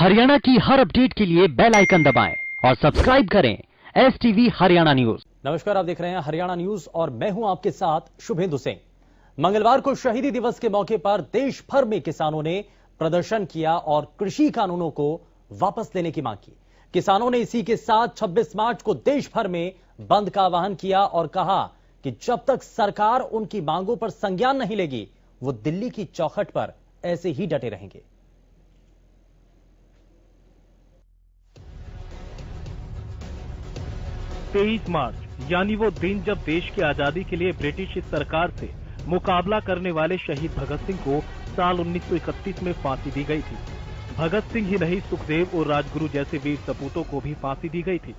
हरियाणा की हर अपडेट के लिए बेल आइकन दबाएं और सब्सक्राइब करें STV हरियाणा न्यूज। नमस्कार, आप देख रहे हैं हरियाणा न्यूज और मैं हूं आपके साथ शुभेंदु सिंह। मंगलवार को शहीदी दिवस के मौके पर देश भर में किसानों ने प्रदर्शन किया और कृषि कानूनों को वापस लेने की मांग की। किसानों ने इसी के साथ 26 मार्च को देश भर में बंद का आह्वान किया और कहा कि जब तक सरकार उनकी मांगों पर संज्ञान नहीं लेगी, वो दिल्ली की चौखट पर ऐसे ही डटे रहेंगे। 23 मार्च यानी वो दिन जब देश की आजादी के लिए ब्रिटिश सरकार से मुकाबला करने वाले शहीद भगत सिंह को साल 1931 में फांसी दी गई थी। भगत सिंह ही नहीं, सुखदेव और राजगुरु जैसे वीर सपूतों को भी फांसी दी गई थी।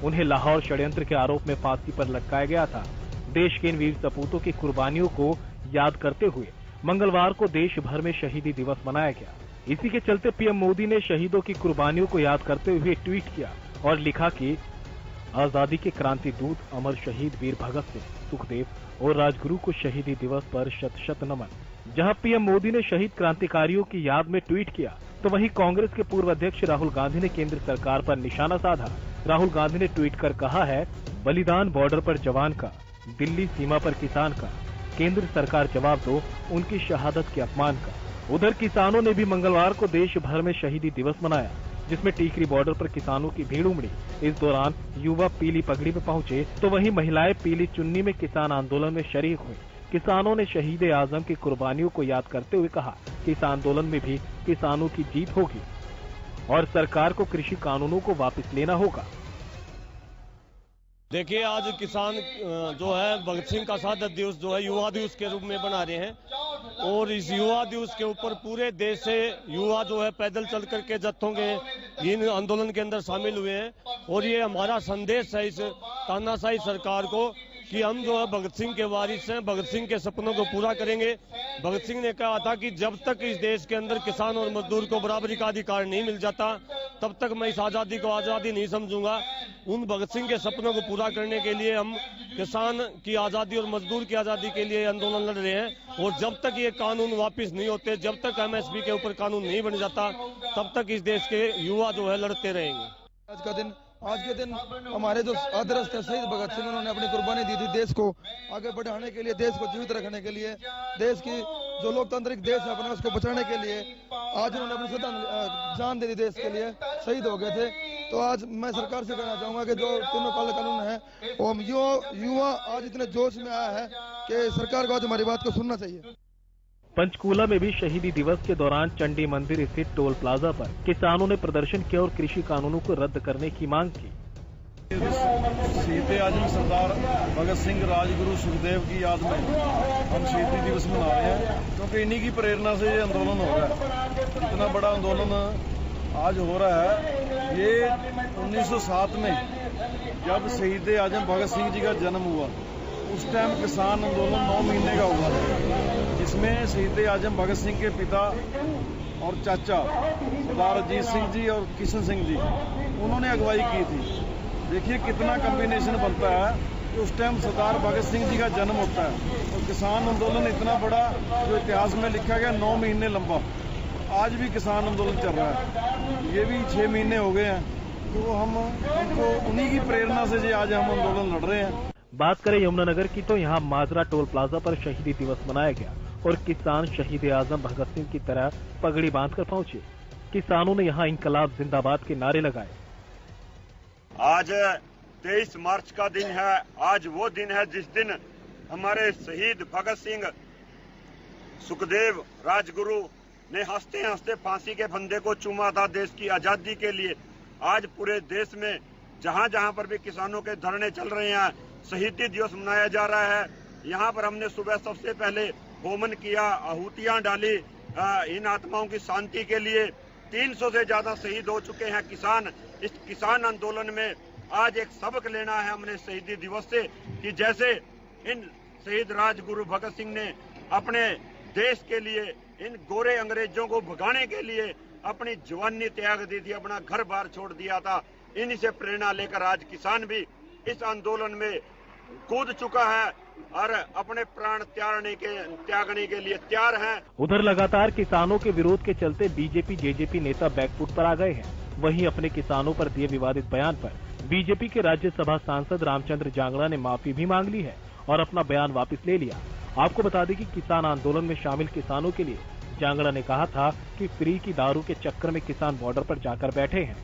उन्हें लाहौर षड्यंत्र के आरोप में फांसी पर लटकाया गया था। देश के इन वीर सपूतों की कुर्बानियों को याद करते हुए मंगलवार को देश भर में शहीदी दिवस मनाया गया। इसी के चलते पीएम मोदी ने शहीदों की कुर्बानियों को याद करते हुए ट्वीट किया और लिखा कि आजादी के क्रांति दूत अमर शहीद वीर भगत सिंह, सुखदेव और राजगुरु को शहीदी दिवस पर शत शत नमन। जहां पीएम मोदी ने शहीद क्रांतिकारियों की याद में ट्वीट किया, तो वहीं कांग्रेस के पूर्व अध्यक्ष राहुल गांधी ने केंद्र सरकार पर निशाना साधा। राहुल गांधी ने ट्वीट कर कहा है, बलिदान बॉर्डर पर जवान का, दिल्ली सीमा पर किसान का, केंद्र सरकार जवाब दो उनकी शहादत के अपमान का। उधर किसानों ने भी मंगलवार को देश भर में शहीदी दिवस मनाया, जिसमें टीकरी बॉर्डर पर किसानों की भीड़ उमड़ी। इस दौरान युवा पीली पगड़ी में पहुंचे, तो वहीं महिलाएं पीली चुन्नी में किसान आंदोलन में शरीक हुई। किसानों ने शहीद आजम की कुर्बानियों को याद करते हुए कहा कि इस आंदोलन में भी किसानों की जीत होगी और सरकार को कृषि कानूनों को वापस लेना होगा। देखिए, आज किसान जो है भगत सिंह का शहादत दिवस जो है युवा दिवस के रूप में बना रहे हैं और इस युवा दिवस के ऊपर पूरे देश से युवा जो है पैदल चल करके जत्थों के इन आंदोलन के अंदर शामिल हुए हैं और ये हमारा संदेश है इस तानाशाही सरकार को कि हम जो है भगत सिंह के वारिस हैं, भगत सिंह के सपनों को पूरा करेंगे। भगत सिंह ने कहा था कि जब तक इस देश के अंदर किसान और मजदूर को बराबरी का अधिकार नहीं मिल जाता, तब तक मैं इस आजादी को आजादी नहीं समझूंगा। उन भगत सिंह के सपनों को पूरा करने के लिए हम किसान की आजादी और मजदूर की आजादी के लिए आंदोलन लड़ रहे हैं और जब तक ये कानून वापिस नहीं होते, जब तक MSP के ऊपर कानून नहीं बन जाता, तब तक इस देश के युवा जो है लड़ते रहेंगे। आज के दिन हमारे जो आदर्श थे शहीद भगत सिंह, उन्होंने अपनी कुर्बानी दी थी देश को आगे बढ़ाने के लिए, देश को जीवित रखने के लिए, देश की जो लोकतांत्रिक देश है अपना उसको बचाने के लिए। आज उन्होंने अपनी जान दे दी, देश के लिए शहीद हो गए थे। तो आज मैं सरकार से कहना चाहूंगा कि जो तीनों काले कानून है वो युवा आज इतने जोश में आया है कि सरकार को आज हमारी बात को सुनना चाहिए। पंचकूला में भी शहीदी दिवस के दौरान चंडी मंदिर स्थित टोल प्लाजा पर किसानों ने प्रदर्शन किया और कृषि कानूनों को रद्द करने की मांग की। शहीद आजम सरदार भगत सिंह, राजगुरु, सुखदेव की याद में हम शहीदी दिवस मना रहे हैं, क्योंकि इन्हीं की प्रेरणा से ये आंदोलन हो रहा है। इतना बड़ा आंदोलन आज हो रहा है, ये 1907 में जब शहीद आजम भगत सिंह जी का जन्म हुआ, उस टाइम किसान आंदोलन 9 महीने का हुआ था, जिसमें शहीद आजम भगत सिंह के पिता और चाचा सरदार अजीत सिंह जी और किशन सिंह जी, उन्होंने अगुवाई की थी। देखिए कितना कॉम्बिनेशन बनता है कि उस टाइम सरदार भगत सिंह जी का जन्म होता है और किसान आंदोलन इतना बड़ा जो इतिहास में लिखा गया 9 महीने लंबा, आज भी किसान आंदोलन चल रहा है। ये भी 6 महीने हो गए हैं, तो हमको उन्हीं की प्रेरणा से जो आज हम आंदोलन लड़ रहे हैं। बात करें यमुनानगर की, तो यहाँ माजरा टोल प्लाजा पर शहीदी दिवस मनाया गया और किसान शहीद आजम भगत सिंह की तरह पगड़ी बांधकर पहुंचे। किसानों ने यहाँ इंकलाब जिंदाबाद के नारे लगाए। आज 23 मार्च का दिन है। आज वो दिन है जिस दिन हमारे शहीद भगत सिंह, सुखदेव, राजगुरु ने हंसते हंसते फांसी के फंदे को चूमा था देश की आजादी के लिए। आज पूरे देश में जहां जहां पर भी किसानों के धरने चल रहे हैं, शहीदी दिवस मनाया जा रहा है। यहाँ पर हमने सुबह सबसे पहले होमन किया, आहुतियां डाली इन आत्माओं की शांति के लिए। 300 से ज्यादा शहीद हो चुके हैं किसान। इस किसान आंदोलन में आज एक सबक लेना है हमने शहीदी दिवस से कि जैसे इन शहीद राजगुरु भगत सिंह ने अपने देश के लिए, इन गोरे अंग्रेजों को भगाने के लिए अपनी जवानी त्याग दी थी, अपना घर बार छोड़ दिया था। इन्हीं से प्रेरणा लेकर आज किसान भी इस आंदोलन में कूद चुका है और अपने प्राण त्यागने के लिए तैयार हैं। उधर लगातार किसानों के विरोध के चलते बीजेपी जेजेपी नेता बैकफुट पर आ गए हैं। वहीं अपने किसानों पर दिए विवादित बयान पर बीजेपी के राज्यसभा सांसद रामचंद्र जांगड़ा ने माफी भी मांग ली है और अपना बयान वापस ले लिया। आपको बता दें कि किसान आंदोलन में शामिल किसानों के लिए जांगड़ा ने कहा था कि फ्री की दारू के चक्कर में किसान बॉर्डर पर जाकर बैठे हैं।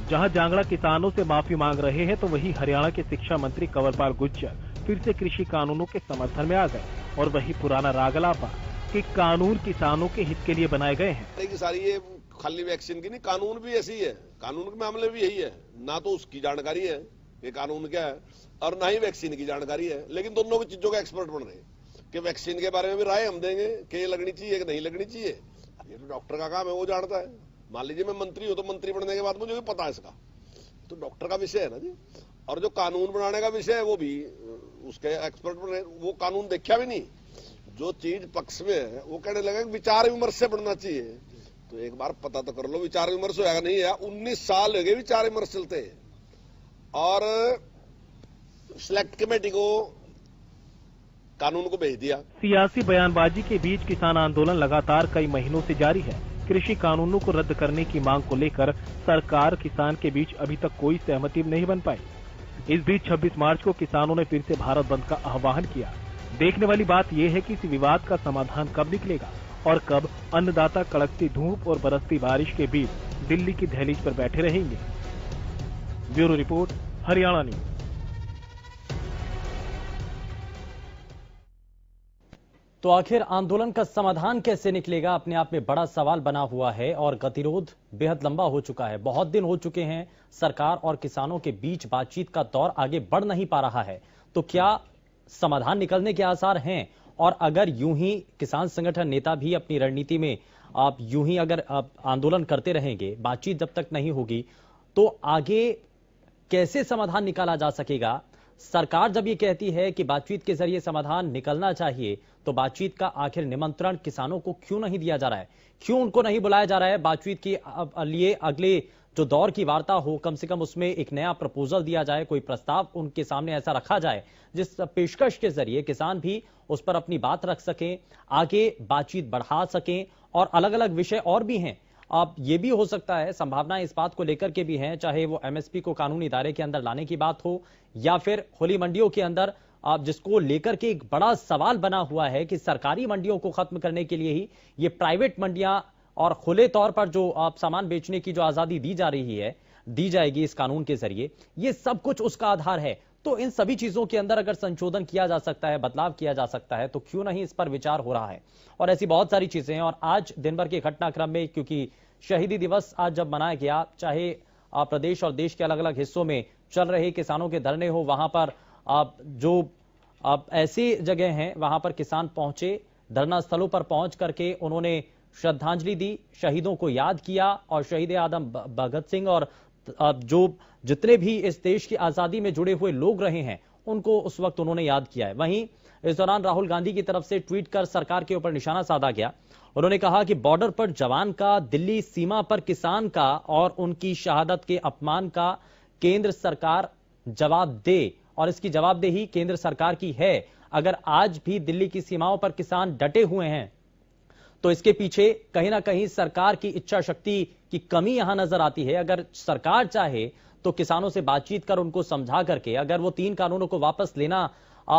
जहां जांगड़ा किसानों से माफी मांग रहे हैं तो वहीं हरियाणा के शिक्षा मंत्री कंवरपाल गुर्जर फिर से कृषि कानूनों के समर्थन में आ गए और वही पुराना रागलापा कि कानून किसानों के हित के लिए बनाए गए हैं। सारी ये खाली वैक्सीन की नहीं, कानून भी ऐसी है, कानून के मामले भी यही है। ना तो उसकी जानकारी है कि कानून क्या है और ना ही वैक्सीन की जानकारी है, लेकिन दोनों की चीजों का एक्सपर्ट बन रहे हैं कि वैक्सीन के बारे में भी राय हम देंगे कि ये लगनी चाहिए कि नहीं लगनी चाहिए। ये तो डॉक्टर का काम है, वो जानता है। मान लीजिए मैं मंत्री हूं तो मंत्री बनने के बाद मुझे भी पता है इसका, तो डॉक्टर का विषय है ना जी। और जो कानून बनाने का विषय है वो भी उसके एक्सपर्ट बने, वो कानून देखा भी नहीं। जो चीज पक्ष में है वो कहने लगा विचार विमर्श से बनना चाहिए, तो एक बार पता तो कर लो विचार विमर्श होगा नहीं है। 19 साल हो गए विचार विमर्श चलते और सिलेक्ट कमेटी को कानून को भेज दिया। सियासी बयानबाजी के बीच किसान आंदोलन लगातार कई महीनों से जारी है। कृषि कानूनों को रद्द करने की मांग को लेकर सरकार किसान के बीच अभी तक कोई सहमति नहीं बन पाई। इस बीच 26 मार्च को किसानों ने फिर से भारत बंद का आह्वान किया। देखने वाली बात यह है कि इस विवाद का समाधान कब निकलेगा और कब अन्नदाता कड़कती धूप और बरसती बारिश के बीच दिल्ली की दहलीज पर बैठे रहेंगे। Bureau report, Haryana news. तो आखिर आंदोलन का समाधान कैसे निकलेगा, अपने आप में बड़ा सवाल बना हुआ है और गतिरोध बेहद लंबा हो चुका है। बहुत दिन हो चुके हैं सरकार और किसानों के बीच बातचीत का दौर आगे बढ़ नहीं पा रहा है। तो क्या समाधान निकलने के आसार हैं? और अगर यूं ही किसान संगठन नेता भी अपनी रणनीति में आप यूं ही अगर आंदोलन करते रहेंगे, बातचीत जब तक नहीं होगी, तो आगे कैसे समाधान निकाला जा सकेगा? सरकार जब ये कहती है कि बातचीत के जरिए समाधान निकलना चाहिए, तो बातचीत का आखिर निमंत्रण किसानों को क्यों नहीं दिया जा रहा है? क्यों उनको नहीं बुलाया जा रहा है बातचीत के लिए? अगले जो दौर की वार्ता हो, कम से कम उसमें एक नया प्रपोजल दिया जाए, कोई प्रस्ताव उनके सामने ऐसा रखा जाए जिस पेशकश के जरिए किसान भी उस पर अपनी बात रख सकें, आगे बातचीत बढ़ा सकें। और अलग अलग विषय और भी हैं। अब ये भी हो सकता है, संभावनाएं इस बात को लेकर के भी हैं, चाहे वो एमएसपी को कानूनी दायरे के अंदर लाने की बात हो या फिर खुली मंडियों के अंदर, आप जिसको लेकर के एक बड़ा सवाल बना हुआ है कि सरकारी मंडियों को खत्म करने के लिए ही ये प्राइवेट मंडियां और खुले तौर पर जो आप सामान बेचने की जो आजादी दी जा रही है, दी जाएगी इस कानून के जरिए, ये सब कुछ उसका आधार है। तो इन सभी चीजों के अंदर अगर संशोधन किया जा सकता है, बदलाव किया जा सकता है, तो क्यों नहीं इस पर विचार हो रहा है? और ऐसी बहुत सारी चीजें हैं। और आज दिन भर के घटनाक्रम में, क्योंकि शहीदी दिवस आज जब मनाया गया, चाहे प्रदेश और देश के अलग अलग हिस्सों में चल रहे किसानों के धरने हो, वहां पर जो ऐसी जगह हैं वहां पर किसान पहुंचे, धरना स्थलों पर पहुंच करके उन्होंने श्रद्धांजलि दी, शहीदों को याद किया और शहीद आदम भगत सिंह और जो जितने भी इस देश की आजादी में जुड़े हुए लोग रहे हैं उनको उस वक्त उन्होंने याद किया है। वहीं इस दौरान राहुल गांधी की तरफ से ट्वीट कर सरकार के ऊपर निशाना साधा गया। उन्होंने कहा कि बॉर्डर पर जवान का, दिल्ली सीमा पर किसान का और उनकी शहादत के अपमान का केंद्र सरकार जवाब दे, और इसकी जवाबदेही केंद्र सरकार की है। अगर आज भी दिल्ली की सीमाओं पर किसान डटे हुए हैं तो इसके पीछे कहीं ना कहीं सरकार की इच्छा शक्ति की कमी यहां नजर आती है। अगर सरकार चाहे तो किसानों से बातचीत कर उनको समझा करके, अगर वो 3 कानूनों को वापस लेना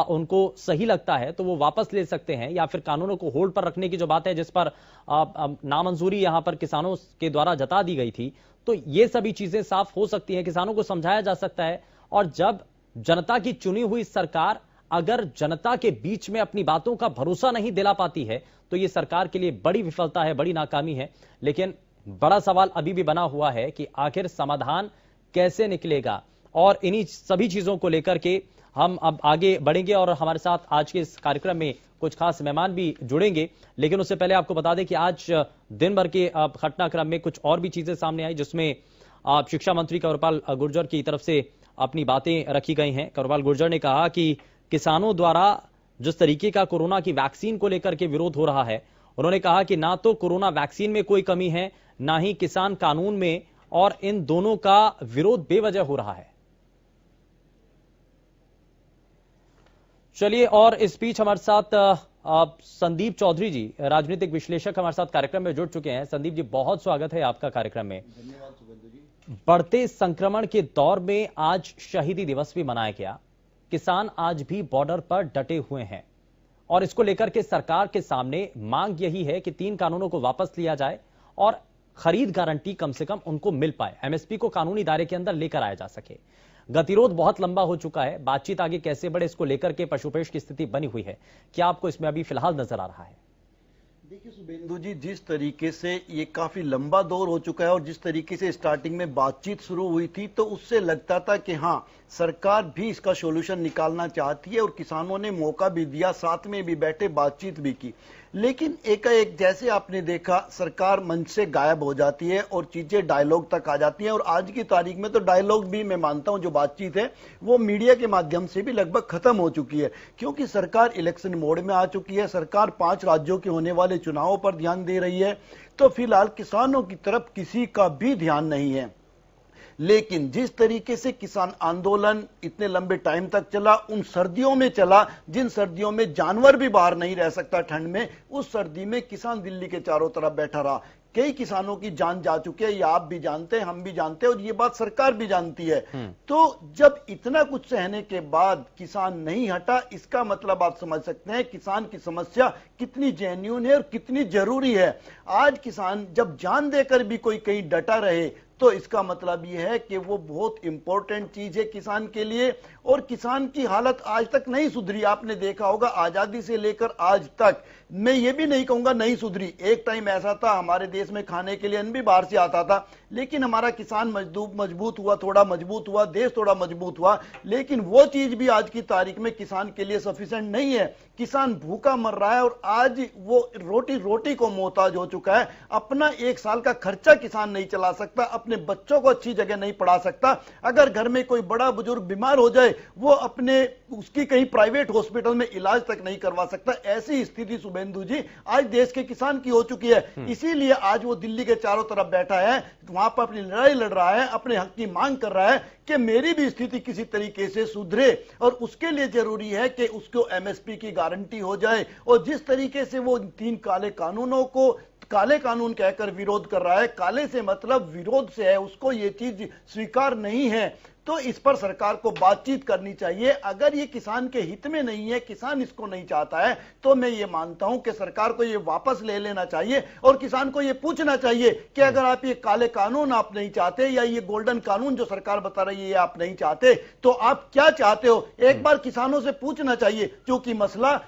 उनको सही लगता है तो वो वापस ले सकते हैं, या फिर कानूनों को होल्ड पर रखने की जो बात है जिस पर नामंजूरी यहां पर किसानों के द्वारा जता दी गई थी, तो ये सभी चीजें साफ हो सकती हैं, किसानों को समझाया जा सकता है। और जब जनता की चुनी हुई सरकार अगर जनता के बीच में अपनी बातों का भरोसा नहीं दिला पाती है तो यह सरकार के लिए बड़ी विफलता है, बड़ी नाकामी है। लेकिन बड़ा सवाल अभी भी बना हुआ है कि आखिर समाधान कैसे निकलेगा, और इन्हीं सभी चीजों को लेकर के हम अब आगे बढ़ेंगे और हमारे साथ आज के इस कार्यक्रम में कुछ खास मेहमान भी जुड़ेंगे। लेकिन उससे पहले आपको बता दें कि आज दिन भर के घटनाक्रम में कुछ और भी चीजें सामने आई, जिसमें शिक्षा मंत्री कंवरपाल गुर्जर की तरफ से अपनी बातें रखी गई हैं। कंवरपाल गुर्जर ने कहा कि किसानों द्वारा जिस तरीके का कोरोना की वैक्सीन को लेकर के विरोध हो रहा है, उन्होंने कहा कि ना तो कोरोना वैक्सीन में कोई कमी है, ना ही किसान कानून में, और इन दोनों का विरोध बेवजह हो रहा है। चलिए, और इस बीच हमारे साथ आप संदीप चौधरी जी, राजनीतिक विश्लेषक, हमारे साथ कार्यक्रम में जुड़ चुके हैं। संदीप जी, बहुत स्वागत है आपका कार्यक्रम में। धन्यवाद सुबेंदु जी। बढ़ते संक्रमण के दौर में आज शहीदी दिवस भी मनाया गया। किसान आज भी बॉर्डर पर डटे हुए हैं और इसको लेकर के सरकार के सामने मांग यही है कि 3 कानूनों को वापस लिया जाए और खरीद गारंटी कम से कम उनको मिल पाए, एमएसपी को कानूनी दायरे के अंदर लेकर आया जा सके। गतिरोध बहुत लंबा हो चुका है, बातचीत आगे कैसे बढ़े इसको लेकर के पशुपेश की स्थिति बनी हुई है। क्या आपको इसमें अभी फिलहाल नजर आ रहा है? देखिए सुबेंदु जी, जिस तरीके से ये काफी लंबा दौर हो चुका है और जिस तरीके से स्टार्टिंग में बातचीत शुरू हुई थी, तो उससे लगता था कि हाँ, सरकार भी इसका सॉल्यूशन निकालना चाहती है और किसानों ने मौका भी दिया, साथ में भी बैठे बातचीत भी की। लेकिन एकाएक जैसे आपने देखा, सरकार मंच से गायब हो जाती है और चीजें डायलॉग तक आ जाती हैं। और आज की तारीख में तो डायलॉग भी, मैं मानता हूं, जो बातचीत है वो मीडिया के माध्यम से भी लगभग खत्म हो चुकी है, क्योंकि सरकार इलेक्शन मोड में आ चुकी है। सरकार 5 राज्यों के होने वाले चुनावों पर ध्यान दे रही है, तो फिलहाल किसानों की तरफ किसी का भी ध्यान नहीं है। लेकिन जिस तरीके से किसान आंदोलन इतने लंबे टाइम तक चला, उन सर्दियों में चला जिन सर्दियों में जानवर भी बाहर नहीं रह सकता ठंड में, उस सर्दी में किसान दिल्ली के चारों तरफ बैठा रहा। कई किसानों की जान जा चुकी है, ये आप भी जानते हैं, हम भी जानते हैं और ये बात सरकार भी जानती है। तो जब इतना कुछ सहने के बाद किसान नहीं हटा, इसका मतलब आप समझ सकते हैं किसान की समस्या कितनी जेन्युइन है और कितनी जरूरी है। आज किसान जब जान देकर भी कोई कहीं डटा रहे, तो इसका मतलब यह है कि वो बहुत इंपॉर्टेंट चीज है किसान के लिए। और किसान की हालत आज तक नहीं सुधरी। आपने देखा होगा, आजादी से लेकर आज तक, मैं ये भी नहीं कहूंगा नहीं सुधरी। एक टाइम ऐसा था हमारे देश में खाने के लिए अन्न भी बाहर से आता था, लेकिन हमारा किसान मजबूत हुआ, थोड़ा मजबूत हुआ, देश थोड़ा मजबूत हुआ। लेकिन वो चीज भी आज की तारीख में किसान के लिए सफिशिएंट नहीं है। किसान भूखा मर रहा है और आज वो रोटी को मोहताज हो चुका है। अपना 1 साल का खर्चा किसान नहीं चला सकता, अपने बच्चों को अच्छी जगह नहीं पढ़ा सकता। अगर घर में कोई बड़ा बुजुर्ग बीमार हो जाए, वो उसकी कहीं प्राइवेट हॉस्पिटल में इलाज तक नहीं करवा सकता। ऐसी स्थिति सुबेंदु जी आज देश के किसान की हो चुकी है। इसीलिए आज वो दिल्ली के चारों तरफ बैठा है, वहां पर अपनी लड़ाई लड़ रहा है, अपने हक की मांग कर रहा है कि मेरी भी स्थिति किसी तरीके से सुधरे। और उसके लिए जरूरी है कि उसको एमएसपी की गारंटी हो जाए। और जिस तरीके से वो 3 काले कानूनों को काले कानून कहकर विरोध कर रहा है, काले से मतलब विरोध से है, उसको ये चीज स्वीकार नहीं है, तो इस पर सरकार को बातचीत करनी चाहिए। अगर ये किसान के हित में नहीं है, किसान इसको नहीं चाहता है, तो मैं ये मानता हूं कि सरकार को ये वापस ले लेना चाहिए और किसान को ये पूछना चाहिए कि अगर आप ये काले कानून आप नहीं चाहते या ये गोल्डन कानून जो सरकार बता रही है ये आप नहीं चाहते, तो आप क्या चाहते हो? एक बार किसानों से पूछना चाहिए, क्योंकि मसला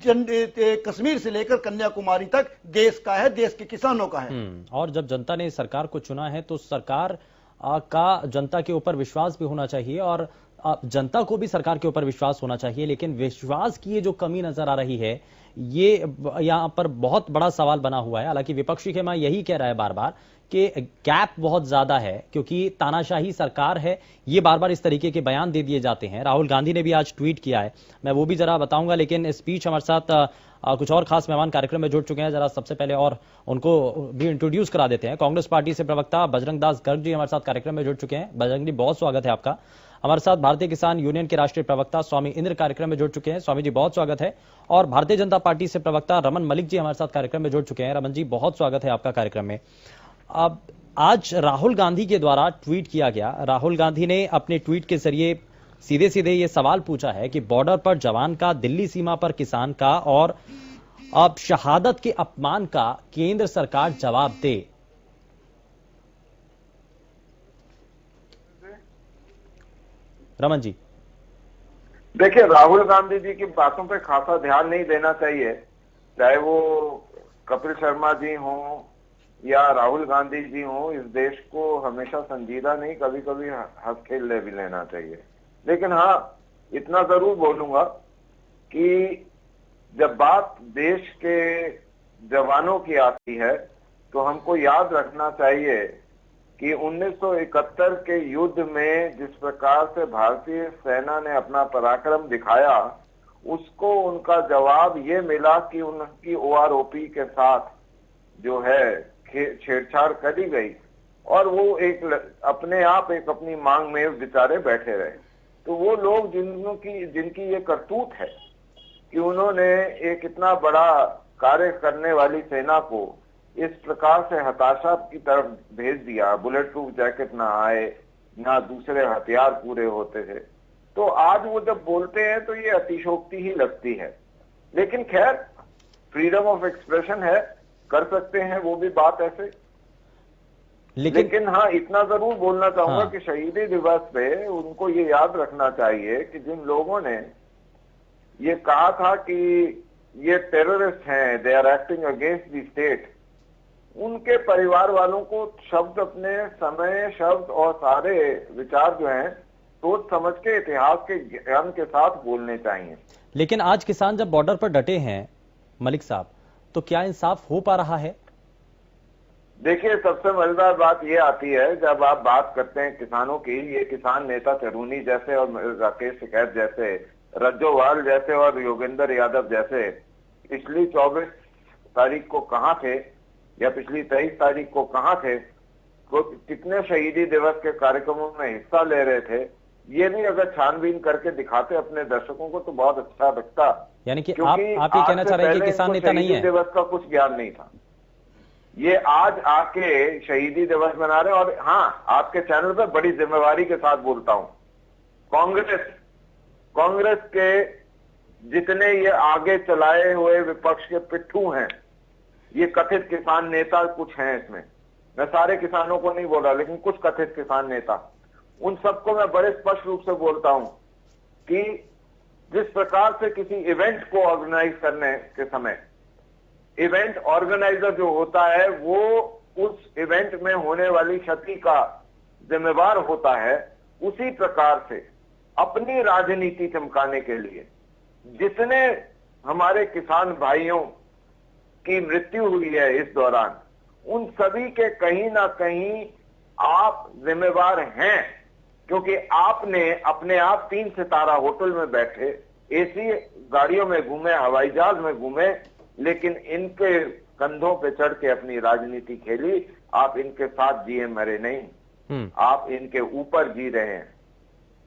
कश्मीर से लेकर कन्याकुमारी तक देश का है, देश के किसानों का है। और जब जनता ने सरकार को चुना है, तो सरकार का जनता के ऊपर विश्वास भी होना चाहिए और जनता को भी सरकार के ऊपर विश्वास होना चाहिए। लेकिन विश्वास की ये जो कमी नजर आ रही है, ये यहां पर बहुत बड़ा सवाल बना हुआ है। हालांकि विपक्षी खेमा यही कह रहा है बार बार कि गैप बहुत ज्यादा है, क्योंकि तानाशाही सरकार है, ये बार बार इस तरीके के बयान दे दिए जाते हैं। राहुल गांधी ने भी आज ट्वीट किया है, मैं वो भी जरा बताऊंगा। लेकिन इस बीच हमारे साथ कुछ और खास मेहमान कार्यक्रम में जुड़ चुके हैं, जरा सबसे पहले और उनको भी इंट्रोड्यूस करा देते हैं। कांग्रेस पार्टी से प्रवक्ता बजरंग दास गर्ग जी हमारे साथ कार्यक्रम में जुड़ चुके हैं। बजरंग जी, बहुत स्वागत है आपका। हमारे साथ भारतीय किसान यूनियन के राष्ट्रीय प्रवक्ता स्वामी इंद्र कार्यक्रम में जुड़ चुके हैं। स्वामी जी, बहुत स्वागत है। और भारतीय जनता पार्टी से प्रवक्ता रमन मलिक जी हमारे साथ कार्यक्रम में जुड़ चुके हैं। रमन जी, बहुत स्वागत है आपका कार्यक्रम में। अब आज राहुल गांधी के द्वारा ट्वीट किया गया। राहुल गांधी ने अपने ट्वीट के जरिए सीधे सीधे ये सवाल पूछा है कि बॉर्डर पर जवान का, दिल्ली सीमा पर किसान का और अब शहादत के अपमान का केंद्र सरकार जवाब दे। रमन जी, देखिए, राहुल गांधी जी की बातों पे खासा ध्यान नहीं देना चाहिए, चाहे वो कपिल शर्मा जी हों या राहुल गांधी जी हों। इस देश को हमेशा संजीदा नहीं, कभी कभी हंस खेल ले भी लेना चाहिए। लेकिन हाँ, इतना जरूर बोलूंगा कि जब बात देश के जवानों की आती है, तो हमको याद रखना चाहिए कि 1971 के युद्ध में जिस प्रकार से भारतीय सेना ने अपना पराक्रम दिखाया, उसको उनका जवाब ये मिला कि उनकी ओआरओपी के साथ जो है छेड़छाड़ करी गई और वो एक अपने आप एक अपनी मांग में बेचारे बैठे रहे। तो वो लोग जिनकी ये करतूत है कि उन्होंने एक इतना बड़ा कार्य करने वाली सेना को इस प्रकार से हताशा की तरफ भेज दिया, बुलेट प्रूफ जैकेट ना आए, ना दूसरे हथियार पूरे होते थे, तो आज वो जब बोलते हैं तो ये अतिशोक्ति ही लगती है। लेकिन खैर, फ्रीडम ऑफ एक्सप्रेशन है, कर सकते हैं वो भी बात ऐसे। लेकिन हाँ, इतना जरूर बोलना चाहूंगा कि शहीदी दिवस पे उनको ये याद रखना चाहिए कि जिन लोगों ने ये कहा था कि ये टेररिस्ट हैं, they are acting against the state, उनके परिवार वालों को शब्द अपने समय, शब्द और सारे विचार जो हैं सोच समझ के, इतिहास के ज्ञान के साथ बोलने चाहिए। लेकिन आज किसान जब बॉर्डर पर डटे हैं मलिक साहब, तो क्या इंसाफ हो पा रहा है? देखिए, सबसे मजेदार बात ये आती है जब आप बात करते हैं किसानों की, ये किसान नेता चरूनी जैसे और राकेश टिकैत जैसे, रज्जोवाल जैसे और योगेंद्र यादव जैसे पिछली 24 तारीख को कहां थे या पिछली 23 तारीख को कहां थे, तो कितने शहीदी दिवस के कार्यक्रमों में हिस्सा ले रहे थे, ये भी अगर छानबीन करके दिखाते अपने दर्शकों को तो बहुत अच्छा लगता। यानी कि आप ये कहना चाह रहे हैं कि किसान नेता नहीं है? दिवस का कुछ ज्ञान नहीं था, ये आज आके शहीदी दिवस मना रहे हैं। और हाँ, आपके चैनल पर बड़ी जिम्मेवारी के साथ बोलता हूं, कांग्रेस के जितने ये आगे चलाए हुए विपक्ष के पिट्ठू हैं, ये कथित किसान नेता कुछ हैं इसमें, मैं सारे किसानों को नहीं बोल रहा, लेकिन कुछ कथित किसान नेता, उन सबको मैं बड़े स्पष्ट रूप से बोलता हूं कि जिस प्रकार से किसी इवेंट को ऑर्गेनाइज करने के समय इवेंट ऑर्गेनाइजर जो होता है वो उस इवेंट में होने वाली क्षति का जिम्मेवार होता है, उसी प्रकार से अपनी राजनीति चमकाने के लिए जितने हमारे किसान भाइयों की मृत्यु हुई है इस दौरान, उन सभी के कहीं ना कहीं आप जिम्मेवार हैं, क्योंकि आपने अपने आप 3 सितारा होटल में बैठे, एसी गाड़ियों में घूमे, हवाई जहाज में घूमे, लेकिन इनके कंधों पे चढ़ के अपनी राजनीति खेली। आप इनके साथ जिए मरे नहीं, आप इनके ऊपर जी रहे हैं,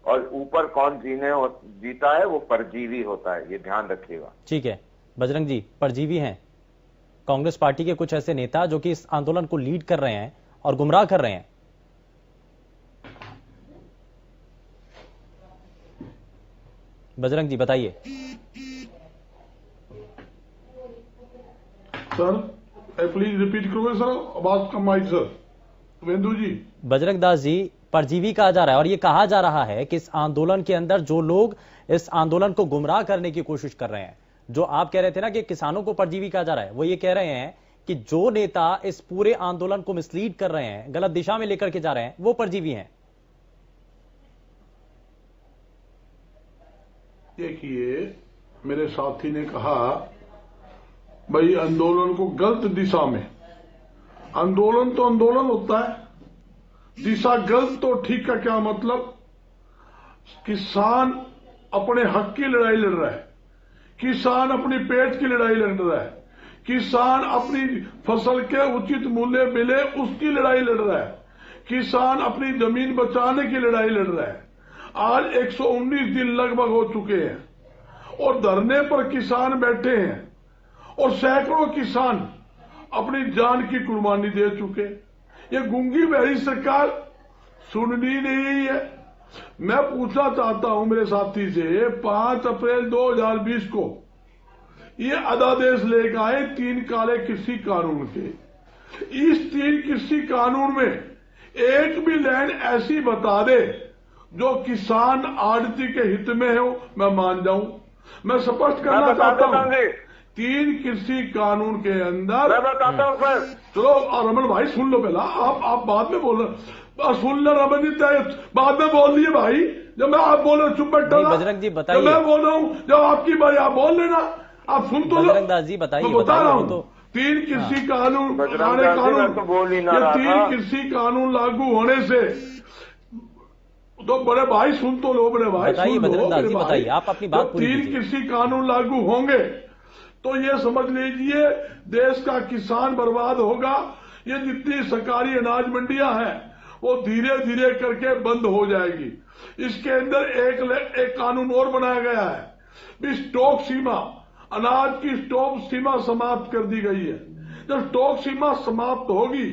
और ऊपर कौन जीता है वो परजीवी होता है, ये ध्यान रखिएगा। ठीक है बजरंग जी, परजीवी हैं कांग्रेस पार्टी के कुछ ऐसे नेता जो कि इस आंदोलन को लीड कर रहे हैं और गुमराह कर रहे हैं। बजरंग जी बताइए। सर प्लीज रिपीट करोगे सर, आवाज कम आई सर। वेंदु जी, बजरंग दास जी, परजीवी कहा जा रहा है और ये कहा जा रहा है कि इस आंदोलन के अंदर जो लोग इस आंदोलन को गुमराह करने की कोशिश कर रहे हैं, जो आप कह रहे थे ना कि किसानों को परजीवी कहा जा रहा है, वो ये कह रहे हैं कि जो नेता इस पूरे आंदोलन को मिसलीड कर रहे हैं, गलत दिशा में लेकर के जा रहे हैं, वो परजीवी हैं। देखिए, मेरे साथी ने कहा भाई आंदोलन को गलत दिशा में, आंदोलन तो आंदोलन होता है, दिशा गलत तो ठीक का क्या मतलब? किसान अपने हक की लड़ाई लड़ रहा है, किसान अपनी पेट की लड़ाई लड़ रहा है, किसान अपनी फसल के उचित मूल्य मिले उसकी लड़ाई लड़ रहा है, किसान अपनी जमीन बचाने की लड़ाई लड़ रहा है। आज 119 दिन लगभग हो चुके हैं और धरने पर किसान बैठे हैं और सैकड़ों किसान अपनी जान की कुर्बानी दे चुके। ये गूंगी बहरी सरकार सुननी नहीं है। मैं पूछना चाहता हूं मेरे साथी से, 5 अप्रैल 2020 को ये अध्यादेश लेकर आए 3 काले कृषि कानून के। इस 3 कृषि कानून में एक भी लाइन ऐसी बता दे जो किसान आड़ती के हित में हो, मैं मान जाऊं। मैं स्पष्ट करना चाहता हूं, 3 कृषि कानून के अंदर मैं बताता हूं सर। चलो रमन भाई सुन लो, पहला आप बाद में बोल रहे, सुन लो रमन जी, बाद में बोल दिए भाई, जब मैं आप बोल रहे चुप बैठा, बजरंग जी बताइए, मैं बोल रहा हूं जब आपकी बारी आप बोल लेना, आप सुन तो लो। बजरंग दास जी बताइए, मैं बता रहा हूं 3 कृषि कानून, तो बोल ही ना रहा था। 3 कृषि कानून लागू होने से तो बड़े भाई सुन तो लो, बड़े भाई बताइए, सुन लो, बजरंग दास जी बताइए, आप अपनी बात पूरी कीजिए। 3 कृषि कानून लागू होंगे तो ये समझ लीजिए देश का किसान बर्बाद होगा। ये जितनी सरकारी अनाज मंडियां हैं वो धीरे धीरे करके बंद हो जाएगी। इसके अंदर एक कानून और बनाया गया है, स्टॉक सीमा, अनाज की स्टॉक सीमा समाप्त कर दी गई है। जब स्टॉक सीमा समाप्त होगी,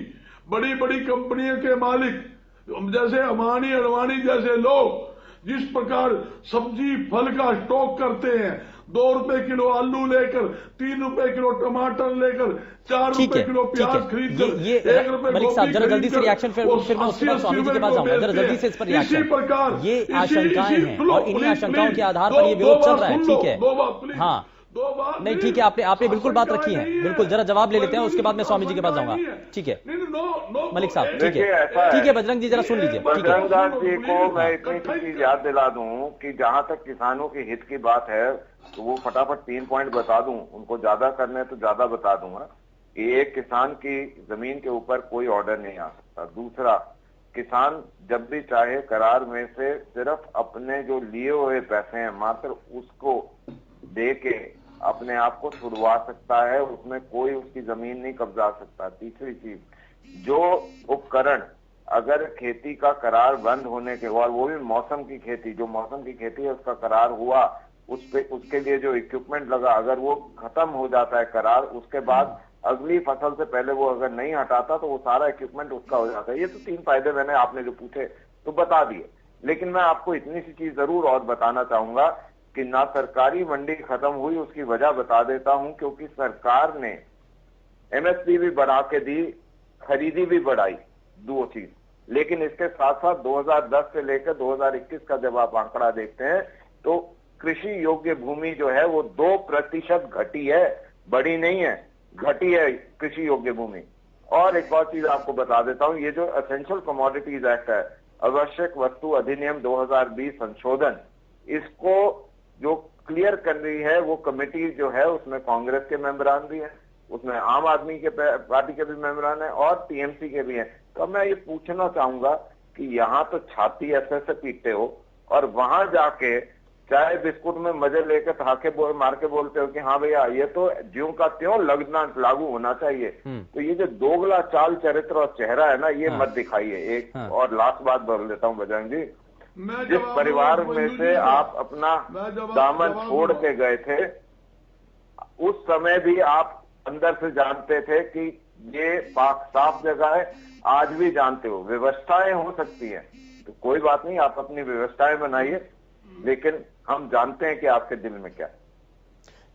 बड़ी बड़ी कंपनियों के मालिक जैसे अमानी अडवाणी जैसे लोग जिस प्रकार सब्जी फल का स्टॉक करते हैं, 2 रुपए किलो आलू लेकर, 3 रुपए किलो टमाटर लेकर, 4 रुपए किलो प्याज खरीद कर, ये 1 रुपए मलिक साहब जरा जल्दी से रिएक्शन, फिर मैं उसके बाद स्वामी जी के पास जाऊंगा। जरा जल्दी से इस पर इसी रिएक्शन। प्रकार ये आशंकाएं हैं और इन्हीं आशंकाओं के आधार पर ये विरोध चल रहा है। ठीक है, हाँ नहीं ठीक है, आपने बिल्कुल बात रखी है, बिल्कुल। जरा जवाब ले लेते हैं, उसके बाद मैं स्वामी जी के पास जाऊंगा। ठीक है मलिक साहब, ठीक है बजरंग जी जरा सुन लीजिए। बजरंग दास जी को मैं इतनी चीज याद दिला दूं कि जहां तक किसानों के हित की बात है तो वो फटाफट 3 पॉइंट बता दूं, उनको ज्यादा करने तो ज्यादा बता दूंगा। एक, किसान की जमीन के ऊपर कोई ऑर्डर नहीं आ सकता। दूसरा, किसान जब भी चाहे करार में से सिर्फ अपने जो लिए हुए पैसे हैं मात्र उसको दे के अपने आप को छुड़वा सकता है, उसमें कोई उसकी जमीन नहीं कब्जा सकता। तीसरी चीज, जो उपकरण अगर खेती का करार बंद होने के बाद, वो भी मौसम की खेती, जो मौसम की खेती है उसका करार हुआ, उसके लिए जो इक्विपमेंट लगा, अगर वो खत्म हो जाता है करार, उसके बाद अगली फसल से पहले वो अगर नहीं हटाता तो वो सारा इक्विपमेंट उसका हो जाता है। ये तो 3 फायदे मैंने आपने जो पूछे तो बता दिए, लेकिन मैं आपको इतनी सी चीज जरूर और बताना चाहूंगा कि ना सरकारी मंडी खत्म हुई, उसकी वजह बता देता हूं। क्योंकि सरकार ने एमएसपी भी बढ़ा के दी, खरीदी भी बढ़ाई, 2 चीज। लेकिन इसके साथ साथ 2010 से लेकर 2021 का जब आप आंकड़ा देखते हैं तो कृषि योग्य भूमि जो है वो 2% घटी है, बढ़ी नहीं है, घटी है कृषि योग्य भूमि। और एक और चीज आपको बता देता हूं, ये जो एसेंशियल कमोडिटीज एक्ट है, आवश्यक वस्तु अधिनियम 2020 संशोधन, इसको जो क्लियर कर रही है वो कमेटी जो है उसमें कांग्रेस के मेंबरान भी हैं, उसमें आम आदमी के पार्टी के भी मेंबरान हैं और टीएमसी के भी हैं। तो मैं ये पूछना चाहूंगा कि यहाँ तो छाती ऐसे से पीटते हो और वहां जाके चाय बिस्कुट में मजे लेकर मार के बोलते हो कि हाँ भैया ये तो ज्यों का त्यों लगना लागू होना चाहिए। तो ये जो दोगला चाल चरित्र और चेहरा है ना, ये मत दिखाइए। एक और लास्ट बात बोल देता हूँ बजरंग जी, जिस परिवार में से आप अपना दामन छोड़ के गए थे, उस समय भी आप अंदर से जानते थे कि ये पाक साफ जगह है, आज भी जानते हो। व्यवस्थाएं हो सकती हैं तो कोई बात नहीं, आप अपनी व्यवस्थाएं बनाइए, लेकिन हम जानते हैं कि आपके दिल में क्या है।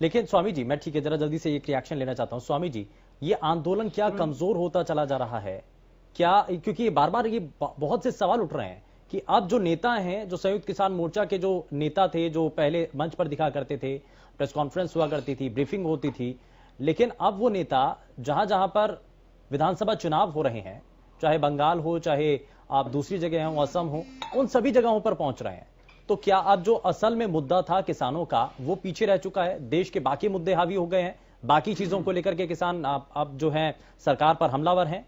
लेकिन स्वामी जी, मैं ठीक है जरा जल्दी से एक रिएक्शन लेना चाहता हूं। स्वामी जी, ये आंदोलन क्या कमजोर होता चला जा रहा है क्या? क्योंकि बार बार ये बहुत से सवाल उठ रहे हैं कि अब जो नेता हैं, जो संयुक्त किसान मोर्चा के जो नेता थे, जो पहले मंच पर दिखा करते थे, प्रेस कॉन्फ्रेंस हुआ करती थी, ब्रीफिंग होती थी, लेकिन अब वो नेता जहां जहां पर विधानसभा चुनाव हो रहे हैं, चाहे बंगाल हो, चाहे आप दूसरी जगह हो, असम हो, उन सभी जगहों पर पहुंच रहे हैं। तो क्या अब जो असल में मुद्दा था किसानों का वो पीछे रह चुका है? देश के बाकी मुद्दे हावी हो गए हैं, बाकी चीजों को लेकर के किसान अब जो है सरकार पर हमलावर हैं?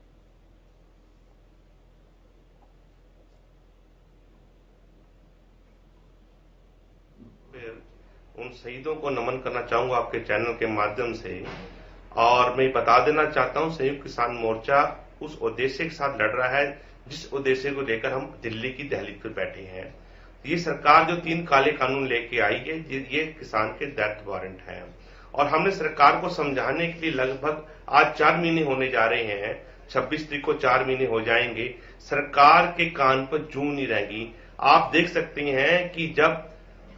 उन शहीदों को नमन करना चाहूंगा आपके चैनल के माध्यम से, और मैं बता देना चाहता हूं संयुक्त किसान मोर्चा उस उद्देश्य के साथ लड़ रहा है जिस उद्देश्य को लेकर हम दिल्ली की दहलीज पर बैठे हैं। ये सरकार जो 3 काले कानून लेके आई है, ये किसान के डेथ वारंट है, और हमने सरकार को समझाने के लिए लगभग आज 4 महीने होने जा रहे हैं, 26 तारीख को 4 महीने हो जाएंगे। सरकार के कान पर जूं नहीं रहेगी। आप देख सकते हैं कि जब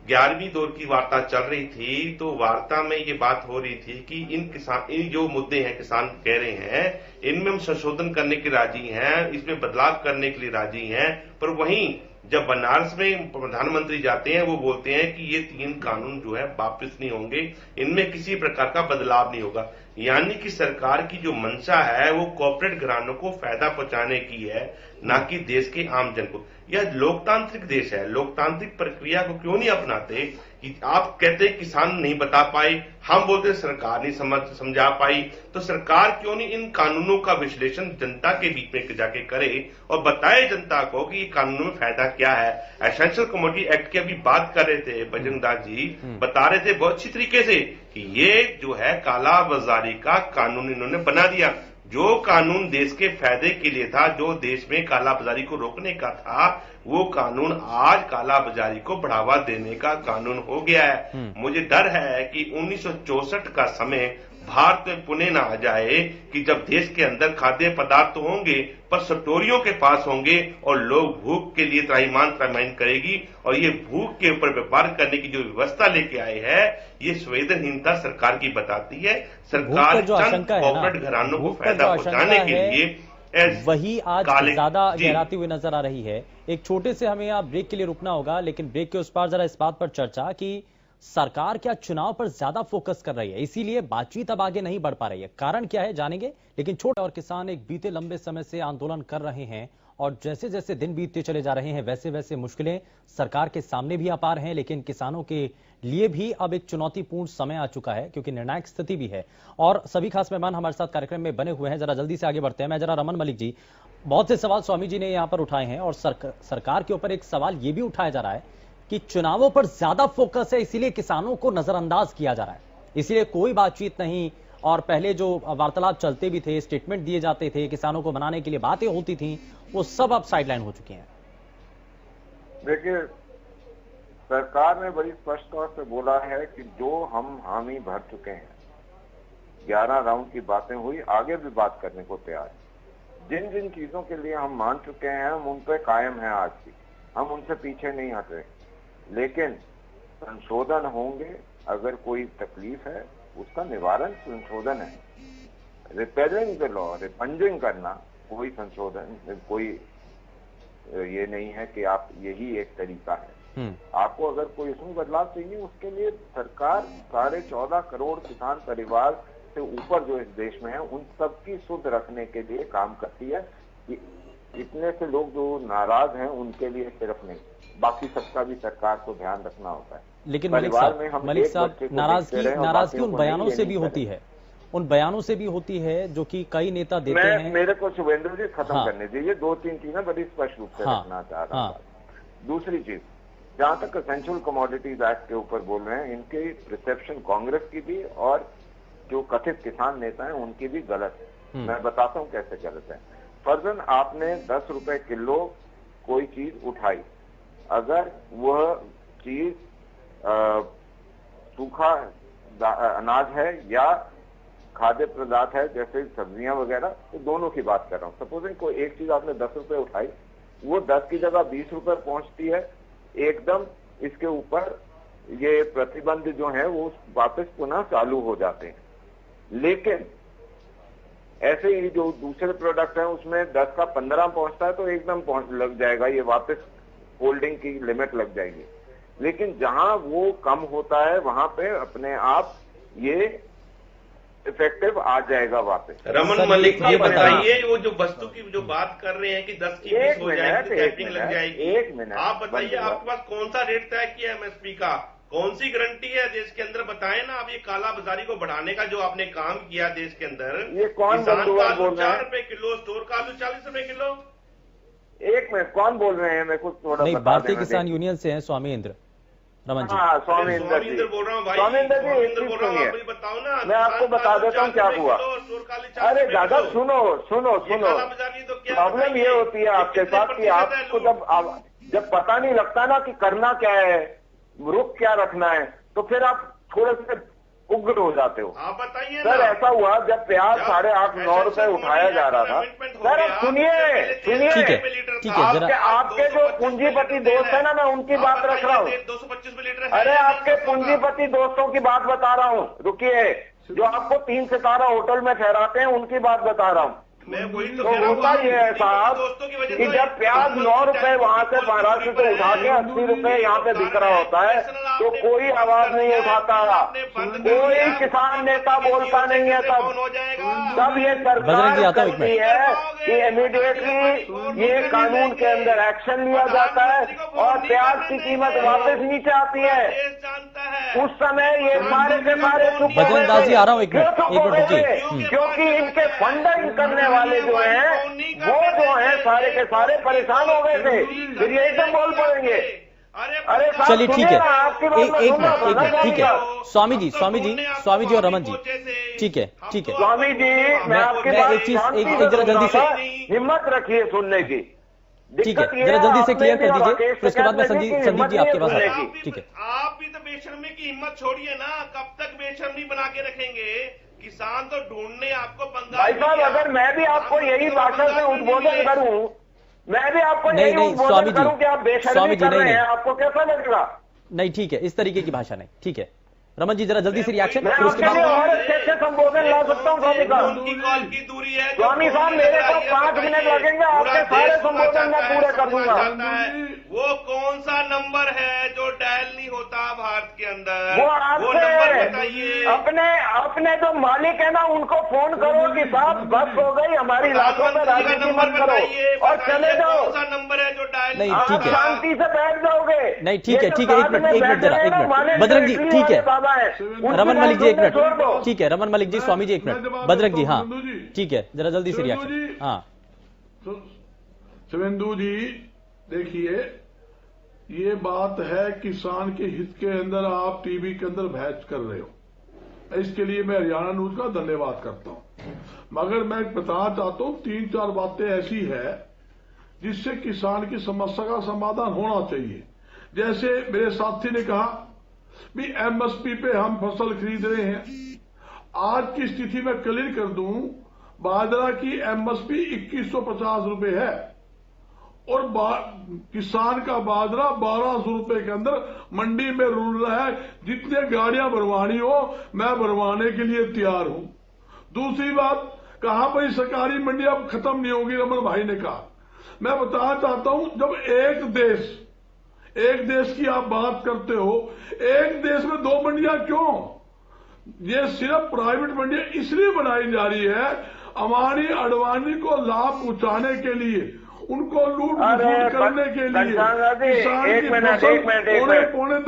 11वीं दौर की वार्ता चल रही थी तो वार्ता में ये बात हो रही थी कि इन जो मुद्दे हैं किसान कह रहे हैं, इनमें हम संशोधन करने के राजी हैं, इसमें बदलाव करने के लिए राजी हैं। पर वहीं जब बनारस में प्रधानमंत्री जाते हैं वो बोलते हैं कि ये 3 कानून जो है वापस नहीं होंगे, इनमें किसी प्रकार का बदलाव नहीं होगा। यानी कि सरकार की जो मंशा है वो कॉर्पोरेट घरानों को फायदा पहुंचाने की है, ना कि देश के आम जन को। यह लोकतांत्रिक देश है, लोकतांत्रिक प्रक्रिया को क्यों नहीं अपनाते? कि आप कहते हैं किसान नहीं बता पाए, हम बोलते सरकार नहीं समझा पाई, तो सरकार क्यों नहीं इन कानूनों का विश्लेषण जनता के बीच में जाके करे और बताए जनता को कि ये कानूनों में फायदा क्या है। एसेंशियल कमोडिटी एक्ट की अभी बात कर रहे थे बजरंग दास जी, बता रहे थे बहुत अच्छी तरीके से कि ये जो है काला बाजारी का कानून इन्होंने बना दिया। जो कानून देश के फायदे के लिए था, जो देश में कालाबाजारी को रोकने का था, वो कानून आज कालाबाजारी को बढ़ावा देने का कानून हो गया है। मुझे डर है कि 1964 का समय भारत में पुणे ना आ जाए कि जब देश के अंदर खाद्य पदार्थ तो होंगे पर सटोरियों के पास होंगे और लोग भूख के लिए त्राहिमाम करेगी, और ये भूख के ऊपर व्यापार करने की जो व्यवस्था लेके आए हैं, ये संवेदनहीनता सरकार की बताती है। सरकार चंद कॉर्पोरेट घरानों को फायदा पहुंचाने के लिए वही आज ज्यादा गहराती हुई नजर आ रही है। एक छोटे से हमें यहाँ ब्रेक के लिए रुकना होगा, लेकिन ब्रेक के उस पार जरा इस बात पर चर्चा कि सरकार क्या चुनाव पर ज्यादा फोकस कर रही है, इसीलिए बातचीत अब आगे नहीं बढ़ पा रही है। कारण क्या है जानेंगे, लेकिन छोटे और किसान एक बीते लंबे समय से आंदोलन कर रहे हैं और जैसे जैसे दिन बीतते चले जा रहे हैं वैसे वैसे मुश्किलें सरकार के सामने भी अपार हैं, लेकिन किसानों के लिए भी अब एक चुनौतीपूर्ण समय आ चुका है क्योंकि निर्णायक स्थिति भी है। और सभी खास मेहमान हमारे साथ कार्यक्रम में बने हुए हैं, जरा जल्दी से आगे बढ़ते हैं। मैं जरा रमन मलिक जी, बहुत से सवाल स्वामी जी ने यहाँ पर उठाए हैं और सरकार के ऊपर एक सवाल ये भी उठाया जा रहा है कि चुनावों पर ज्यादा फोकस है, इसीलिए किसानों को नजरअंदाज किया जा रहा है, इसीलिए कोई बातचीत नहीं। और पहले जो वार्तालाप चलते भी थे, स्टेटमेंट दिए जाते थे, किसानों को मनाने के लिए बातें होती थी, वो सब अब साइडलाइन हो चुकी हैं। देखिए, सरकार ने बड़ी स्पष्ट तौर से बोला है कि जो हम हामी भर चुके हैं, 11 राउंड की बातें हुई, आगे भी बात करने को तैयार है। जिन जिन चीजों के लिए हम मान चुके हैं, हम उन पे कायम हैं आज भी, हम उनसे पीछे नहीं हट रहे। लेकिन संशोधन होंगे, अगर कोई तकलीफ है उसका निवारण संशोधन है। रिपेयरिंग द लॉ, रिपंजिंग करना कोई संशोधन, कोई ये नहीं है कि आप यही एक तरीका है। आपको अगर कोई इसमें बदलाव चाहिए, उसके लिए सरकार 14.5 करोड़ किसान परिवार से ऊपर जो इस देश में है उन सबकी सुध रखने के लिए काम करती है। इतने से लोग जो नाराज हैं उनके लिए सिर्फ नहीं, बाकी सबका भी सरकार को ध्यान रखना होता है। लेकिन मलिक साहब नाराजगी उन बयानों से भी होती है, उन बयानों से भी होती है जो कि कई नेता देते हैं। मेरे को शुभेंद्र जी खत्म करने दीजिए, 2-3 चीजें बड़ी स्पष्ट रूप से रखना चाह रहा हूँ। दूसरी चीज, जहां तक एसेंशियल कमोडिटीज एक्ट के ऊपर बोल रहे हैं, इनकी रिसेप्शन कांग्रेस की भी और जो कथित किसान नेता हैं उनकी भी गलत है। मैं बताता हूँ कैसे गलत है। फर्जन आपने 10 रुपए किलो कोई चीज उठाई, अगर वह चीज सूखा अनाज है या खाद्य पदार्थ है जैसे सब्जियां वगैरह, तो दोनों की बात कर रहा हूं। सपोजिंग कोई एक चीज आपने 10 रुपए उठाई, वो 10 की जगह 20 रुपए पहुंचती है, एकदम इसके ऊपर ये प्रतिबंध जो है वो वापस पुनः चालू हो जाते हैं। लेकिन ऐसे ही जो दूसरे प्रोडक्ट हैं उसमें 10 का 15 पहुंचता है तो एकदम लग जाएगा, ये वापस होल्डिंग की लिमिट लग जाएगी। लेकिन जहां वो कम होता है वहां पे अपने आप ये इफेक्टिव आ जाएगा वापस। रमन मलिक ये बताइए, वो जो वस्तु की जो बात कर रहे हैं कि 10 की 20 हो जाएगी, टैपिंग लग जाएगी, एक मिनट आप बताइए, आपके पास कौन सा रेट तय किया एमएसपी का, कौन सी गारंटी है देश के अंदर? बताएं ना आप, ये काला बाजारी को बढ़ाने का जो आपने काम किया देश के अंदर, ये कौन बोल रहा है? 4 रुपए किलो, स्टोर का आलू 40 रुपए किलो। एक मिनट, कौन बोल रहे हैं? मैं कुछ थोड़ा नहीं, भारतीय किसान यूनियन से हैं स्वामी इंद्र रमन जी। हाँ, स्वामी इंद्र बोल रहा हूँ भाई। स्वामी इंद्र जी, एक चीज सुनिए, बताओ ना, मैं आपको बता देता हूँ क्या हुआ। अरे दादा सुनो, प्रॉब्लम ये होती है आपके साथ कि आपको जब पता नहीं लगता ना कि करना क्या है, रुख क्या रखना है, तो फिर आप थोड़े से उग्र हो जाते हो। आप बताइए सर, ऐसा हुआ जब प्याज 8.5-9 रुपए उठाया जा रहा था। सर अब सुनिए, आपके जो पूंजीपति दोस्त है ना, मैं उनकी बात रख रहा हूँ। 225 लीटर। अरे आपके पूंजीपति दोस्तों की बात बता रहा हूँ, रुकिए, जो आपको 3 सितारा होटल में ठहराते हैं उनकी बात बता रहा हूँ। तो होता ये है साहब कि जब प्याज 9 रुपए वहां से महाराष्ट्र से उठा के 80 रुपए यहाँ पे बिक रहा होता है तो कोई आवाज नहीं उठाता, कोई किसान नेता बोलता नहीं है। तब ये सरकार करती है कि इमीडिएटली ये कानून के अंदर एक्शन लिया जाता है और प्याज की कीमत वापस नीचे आती है। उस समय ये सारे के सारे चुप हो गए, क्योंकि इनके फंडिंग करने वाले जो हैं वो जो हैं सारे के सारे परेशान हो गए थे। फिर ये एकदम बोल पड़ेंगे। अरे चलिए ठीक है, एक मिनट ठीक है। स्वामी जी और रमन जी, ठीक है स्वामी जी, मैं आपकी बात एक जरा जल्दी से हिम्मत रखिए सुनने की। ठीक है, जरा जल्दी से क्लियर कर दीजिए, फिर उसके बाद में संदीप जी आपके पास आएंगे। ठीक है, आप भी तो बेशर्मी की हिम्मत छोड़िए ना, कब तक बेशर्मी बना के रखेंगे? किसान तो ढूंढने आपको बंगाल। भाई साहब, अगर मैं भी आपको यही भाषा से उद्बोधन करूं, मैं भी आपको नहीं, यही उद्बोधन करूं कि आप बेशर्मी कर रहे हैं, आपको कैसा लगेगा? नहीं ठीक है, इस तरीके की भाषा नहीं। ठीक है रमन जी, जरा जल्दी से रिएक्शन। मैं आपके लिए और अच्छे संबोधन ला सकता हूँ स्वामी साहब। उनकी कॉल की दूरी है स्वामी साहब, मेरे को 5 मिनट लगेंगे, आपके सारे संबोधन मैं पूरे कर दूंगा। वो कौन सा नंबर है जो डायल नहीं होता भारत के अंदर? वो नंबर बताइए। अपने जो मालिक है ना, उनको फोन करो कि साहब बस हो गई, हमारी इलाकों में राजनीति मत करो और चले जाओ। कौन सा नंबर है जो डायल नहीं? आप ठीक है, शांति से बैठ जाओगे। नहीं ठीक है, एक मिनट जरा, एक मिनट बजरंग जी, ठीक है रमन मलिक जी, एक मिनट। ठीक है रमन मलिक जी, स्वामी जी एक मिनट, बजरंग जी हाँ ठीक है, जरा जल्दी से रिएक्शन। हाँ शिवेंदु जी, देखिए ये बात है किसान के हित के अंदर आप टीवी के अंदर बहस कर रहे हो, इसके लिए मैं हरियाणा न्यूज का धन्यवाद करता हूं। मगर मैं बताना चाहता हूं 3-4 बातें ऐसी है जिससे किसान की समस्या का समाधान होना चाहिए। जैसे मेरे साथी ने कहा भी एमएसपी पे हम फसल खरीद रहे हैं। आज की स्थिति में क्लियर कर दूं, बाजरा की एमएसपी 2150 रुपए है और किसान का बाजरा 1200 रुपए के अंदर मंडी में रुल रहा है। जितने गाड़ियां भरवानी हो मैं भरवाने के लिए तैयार हूं। दूसरी बात, कहां पर सरकारी मंडी अब खत्म नहीं होगी, रमन भाई ने कहा। मैं बताना चाहता हूं, जब एक देश की आप बात करते हो, एक देश में 2 मंडियां क्यों? ये सिर्फ प्राइवेट मंडियां इसलिए बनाई जा रही है अंबानी अडवाणी को लाभ पहुंचाने के लिए, उनको लूट करने के लिए। एक मिनट पौने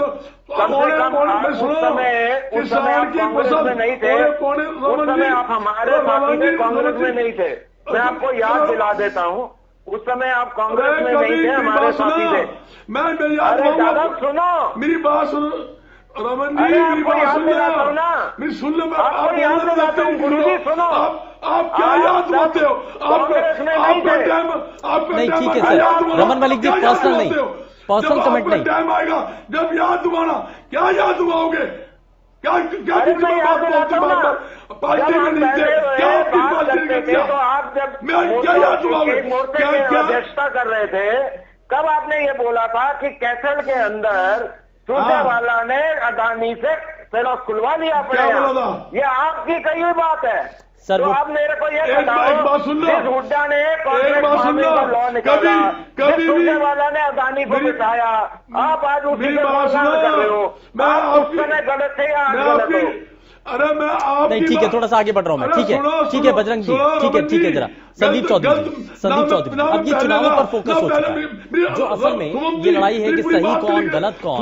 किसान की फसल नहीं थे, उस समय आप हमारे साथी कांग्रेस में नहीं थे। मैं आपको याद दिला देता हूँ, उस समय आप कांग्रेस में नहीं थे, हमारे साथी थे। अरे दादा सुनो, मेरी बात सुनो रमन जी, मेरी बात सुनना, मैं सुन लो, आपको याद दिलाता हूँ गुरुजी, सुनो। आप क्या याद दिलाते हो? कांग्रेस में नहीं थे। नहीं ठीक है सर, रमन मलिक जी पर्सनल नहीं, पर्सनल कमेंट नहीं। टाइम आएगा जब याद दिलाना, क्या याद दिलाओगे? क्या मैं याद दिलाता हूँ ना, पार्टी में नहीं थे, क्या आपकी पार्टी ने किया? तो आप जब क्या याद दिलाओगे? मोर्चे की अध्यक्षता कर रहे थे, कब आपने ये बोला था कि कैसल के अंदर सुरजेवाला ने अदानी से तेरा खुलवा लिया अपने यहाँ? ये आपकी कही हुई बात है सर। तो आप मेरे को ये बताओ, जिस हुड्डा ने कांग्रेस मामले का लॉ निकाला, जिस सुरजेवाला ने अदानी को बिठाया, आप आज उसी के बदनाम कर रहे हो। आप उस समय गलत थे या आज गलत हो? अरे मैं आप नहीं ठीक है, थोड़ा सा आगे बढ़ रहा हूं मैं। ठीक है बजरंग जी, ठीक है जरा संदीप चौधरी, अब ये चुनावों पर फोकस हो चुका है। जो असल में ये लड़ाई है कि सही कौन गलत कौन,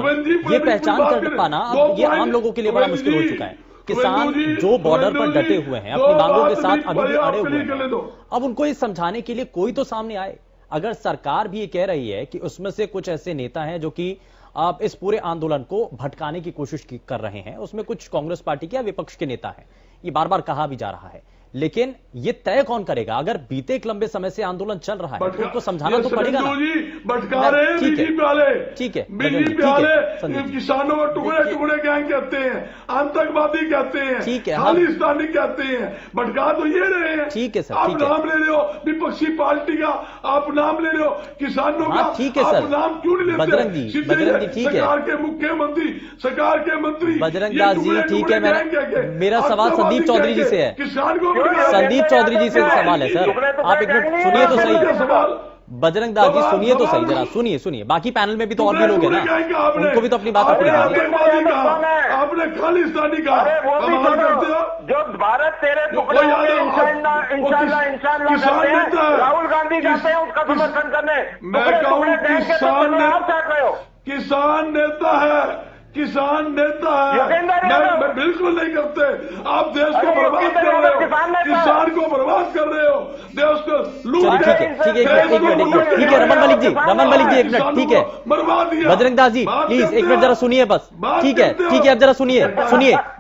ये पहचान कर पाना अब ये आम लोगों के लिए बड़ा मुश्किल हो चुका है। किसान जो बॉर्डर पर डटे हुए हैं, अपनी मांगों के साथ अभी भी अड़े हुए हैं, अब उनको ये समझाने के लिए कोई तो सामने आए। अगर सरकार भी ये कह रही है कि उसमें से कुछ ऐसे नेता हैं जो कि आप इस पूरे आंदोलन को भटकाने की कोशिश कर रहे हैं, उसमें कुछ कांग्रेस पार्टी के या विपक्ष के नेता हैं, ये बार बार कहा भी जा रहा है, लेकिन ये तय कौन करेगा? अगर बीते एक लंबे समय से आंदोलन चल रहा है तो उनको समझाना तो पड़ेगा ना। ठीक है किसानों को टुकड़े गैंग कहते हैं, आतंकवादी कहते हैं, ठीक है, खालिस्तानी कहते हैं, भटका तो ये रहे हैं। ठीक है सर, आप नाम ले रहे हो विपक्षी पार्टी का, आप नाम ले रहे हो किसानों का, ठीक है सर, नाम क्यों नहीं लेते? बजरंग जी ठीक है, सरकार के मुख्यमंत्री, सरकार के मंत्री बजरंग दास जी ठीक है। मेरा सवाल संदीप चौधरी जी से है, किसान को संदीप चौधरी जी से सवाल है सर। आप एक मिनट सुनिए तो सही, बजरंग दास जी सुनिए तो सही, जरा सुनिए। बाकी पैनल में भी तो और भी लोग हैं ना, उनको भी तो अपनी बात रखनी चाहिए। आपने खालिस्तानी कहा, जो भारत तेरे टुकड़े इंशाल्लाह राहुल गांधी जाते हैं उसका समर्थन करने। मैं कहूँ किसान नेता है, किसान नेता है। मैं बिल्कुल नहीं करते। आप देश को बर्बाद कर रहे हो, किसान को बर्बाद कर रहे हो, देश को लूट। ठीक है रमन मलिक जी, एक मिनट, ठीक है बर्बाद किया। बजरंग दास जी प्लीज एक मिनट जरा सुनिए बस। ठीक है अब जरा सुनिए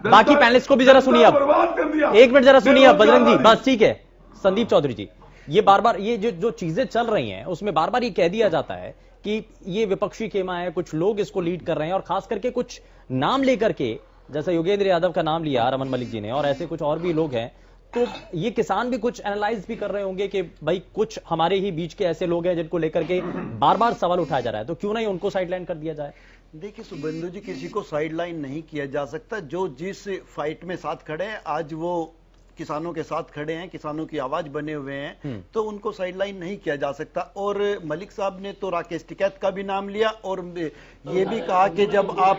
बाकी पैनलिस्ट को भी जरा सुनिए। अब एक मिनट जरा सुनिए अब बजरंग जी बस। ठीक है संदीप चौधरी जी, ये बार बार ये जो चीजें चल रही हैं उसमें बार बार ये कह दिया जाता है कि ये विपक्षी खेमा है, कुछ लोग इसको लीड कर रहे हैं और खास करके कुछ नाम लेकर के, जैसे योगेंद्र यादव का नाम लिया रमन मलिक जी ने और ऐसे कुछ और भी लोग हैं, तो ये किसान भी कुछ एनालाइज भी कर रहे होंगे कि भाई कुछ हमारे ही बीच के ऐसे लोग हैं जिनको लेकर के बार बार सवाल उठाया जा रहा है, तो क्यों नहीं उनको साइडलाइन कर दिया जाए। देखिए शुभेंदु जी, किसी को साइडलाइन नहीं किया जा सकता। जो जिस फाइट में साथ खड़े हैं, आज वो किसानों के साथ खड़े हैं, किसानों की आवाज बने हुए हैं, तो उनको साइडलाइन नहीं किया जा सकता। और मलिक साहब ने तो राकेश टिकैत का भी नाम लिया और ये भी कहा कि जब आप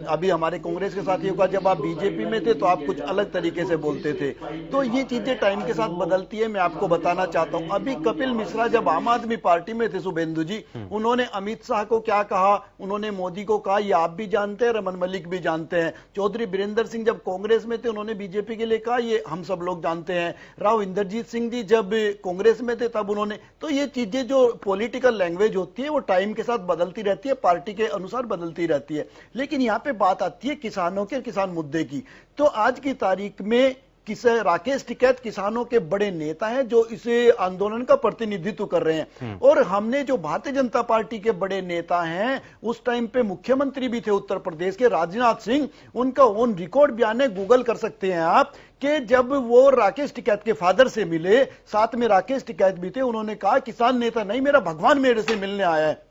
अभी हमारे कांग्रेस के साथियों का जब आप बीजेपी में थे तो आप कुछ अलग तरीके से बोलते थे। तो ये चीजें टाइम के साथ बदलती है। मैं आपको बताना चाहता हूं, अभी कपिल मिश्रा जब आम आदमी पार्टी में थे शुभेंदु जी, उन्होंने अमित शाह को क्या कहा, उन्होंने मोदी को कहा, ये आप भी जानते हैं, रमन मलिक भी जानते हैं। चौधरी बीरेंद्र सिंह जब कांग्रेस में थे उन्होंने बीजेपी के लिए कहा, ये हम सब लोग जानते हैं। राव इंद्रजीत सिंह जी जब कांग्रेस में थे तब उन्होंने, तो ये चीजें जो पॉलिटिकल लैंग्वेज होती है वो टाइम के साथ बदलती रहती है, पार्टी के अनुसार बदलती रहती है। लेकिन यहां पे बात आती है किसानों के, किसान मुद्दे की। तो आज की तारीख में राकेश टिकैत किसानों के बड़े नेता हैं जो इस आंदोलन का प्रतिनिधित्व कर रहे हैं। और हमने जो भारतीय जनता पार्टी के बड़े नेता हैं, उस टाइम पे मुख्यमंत्री भी थे उत्तर प्रदेश के राजनाथ सिंह, उनका ऑन रिकॉर्ड बयान है, गूगल कर सकते हैं आप, कि जब वो राकेश टिकैत के फादर से मिले, साथ में राकेश टिकैत भी थे, उन्होंने कहा किसान नेता नहीं, मेरा भगवान मेरे से मिलने आया है।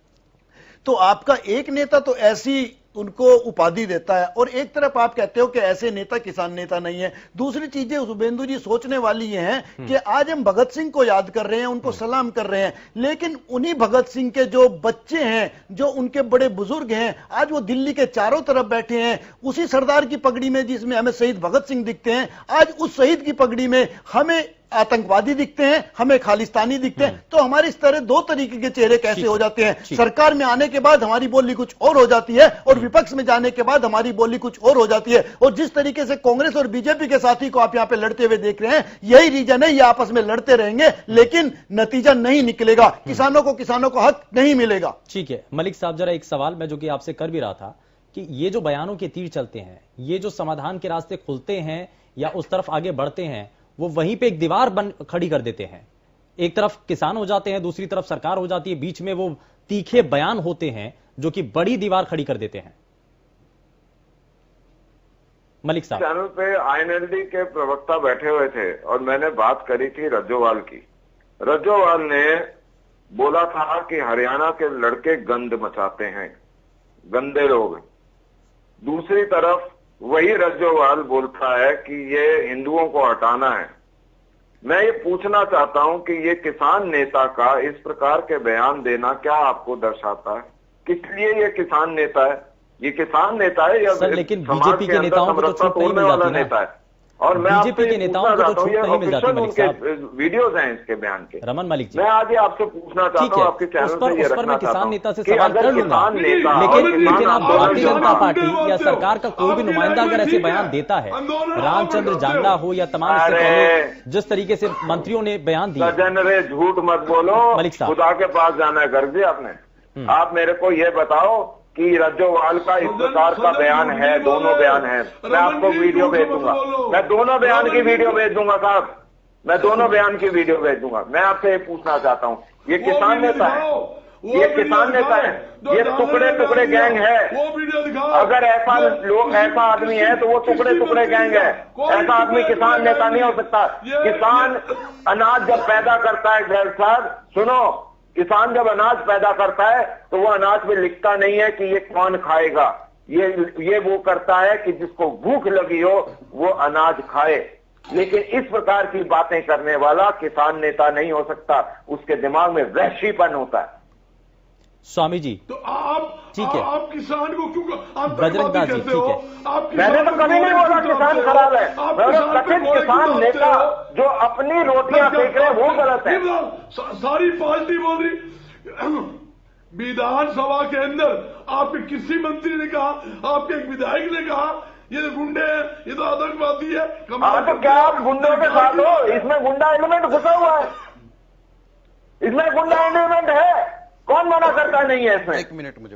तो आपका एक नेता तो ऐसी उनको उपाधि देता है और एक तरफ आप कहते हो कि ऐसे नेता किसान नेता नहीं है। दूसरी चीजें शुभेंदु जी सोचने वाली ये हैं कि आज हम भगत सिंह को याद कर रहे हैं, उनको सलाम कर रहे हैं, लेकिन उन्हीं भगत सिंह के जो बच्चे हैं, जो उनके बड़े बुजुर्ग हैं, आज वो दिल्ली के चारों तरफ बैठे हैं उसी सरदार की पगड़ी में जिसमें हमें शहीद भगत सिंह दिखते हैं। आज उस शहीद की पगड़ी में हमें आतंकवादी दिखते हैं, हमें खालिस्तानी दिखते हैं। तो हमारे इस तरह दो तरीके के चेहरे कैसे हो जाते हैं। सरकार में आने के बाद हमारी बोली कुछ और हो जाती है और विपक्ष में जाने के बाद हमारी बोली कुछ और हो जाती है। और जिस तरीके से कांग्रेस और बीजेपी के साथी को आप यहां पे लड़ते हुए देख रहे हैं, यही रीजन है, ये आपस में लड़ते रहेंगे लेकिन नतीजा नहीं निकलेगा, किसानों को हक नहीं मिलेगा। ठीक है मलिक साहब, जरा एक सवाल मैं जो कि आपसे कर भी रहा था कि ये जो बयानों के तीर चलते हैं, ये जो समाधान के रास्ते खुलते हैं या उस तरफ आगे बढ़ते हैं, वो वहीं पे एक दीवार बन खड़ी कर देते हैं। एक तरफ किसान हो जाते हैं, दूसरी तरफ सरकार हो जाती है, बीच में वो तीखे बयान होते हैं जो कि बड़ी दीवार खड़ी कर देते हैं। मलिक साहब, चैनल पे आईएनएलडी के प्रवक्ता बैठे हुए थे और मैंने बात करी थी रज्जोवाल की। रज्जोवाल ने बोला था कि हरियाणा के लड़के गंद मचाते हैं, गंदे लोग। दूसरी तरफ वही रज्जोवाल बोलता है कि ये हिंदुओं को हटाना है। मैं ये पूछना चाहता हूं कि ये किसान नेता का इस प्रकार के बयान देना क्या आपको दर्शाता है? किस लिए ये किसान नेता है? ये किसान नेता है या सर, लेकिन बीजेपी के नेताओं को तो छूट नहीं मिल जाती नेता है? और मैं बीजेपी के नेताओं को तो छूट नहीं मिल जाती। मलिक साहब, वीडियोज हैं इसके बयान के। रमन मलिक जी, मैं आज ये आपसे पूछना चाहता हूँ, आपके चैनल पे ये रखना चाहता हूँ, नेता से सवाल कर लूंगा, लेकिन आप भारतीय जनता पार्टी या सरकार का कोई भी नुमाइंदा अगर ऐसे बयान देता है, रामचंद्र जांगड़ा हो या तमाम इससे पहले जिस तरीके से मंत्रियों ने बयान दिया। रे झूठ मत बोलो, मलिक साहब, खुदा के पास जाना है कर दिया आपने। आप मेरे को ये बताओ कि रज्जोवाल का इस प्रकार का बयान है, दोनों बयान है। मैं आपको वीडियो भेज दूंगा, मैं दोनों बयान की वीडियो भेज दूंगा साहब, मैं दोनों बयान की वीडियो भेज दूंगा। मैं आपसे ये पूछना चाहता हूँ, ये किसान नेता है, ये किसान नेता है, ये टुकड़े टुकड़े गैंग है। अगर ऐसा लोग, ऐसा आदमी है तो वो टुकड़े टुकड़े गैंग है। ऐसा आदमी किसान नेता नहीं हो सकता। किसान अनाज जब पैदा करता है, गैर साहब सुनो, किसान जब अनाज पैदा करता है तो वो अनाज में लिखता नहीं है कि ये कौन खाएगा, ये वो करता है कि जिसको भूख लगी हो वो अनाज खाए। लेकिन इस प्रकार की बातें करने वाला किसान नेता नहीं हो सकता, उसके दिमाग में वहशीपन होता है। स्वामी जी, तो आप ठीक है, आप किसान को क्यों बजरंग दास जी, ठीक है, मैंने तो कभी नहीं बोला किसान खराब है। कथित किसान नेता जो अपनी रोटियां सेक रहे हैं वो गलत है। सारी पार्टी बोल रही, विधानसभा के अंदर आपके किसी मंत्री ने कहा, आपके एक विधायक ने कहा ये तो गुंडे हैं, ये तो आतंकवादी है। तो क्या आप गुंडों के साथ हो? इसमें गुंडा एलिमेंट घुसा हुआ है, इसमें गुंडा एलिमेंट है, कौन मना करता नहीं है इसमें? एक मिनट मुझे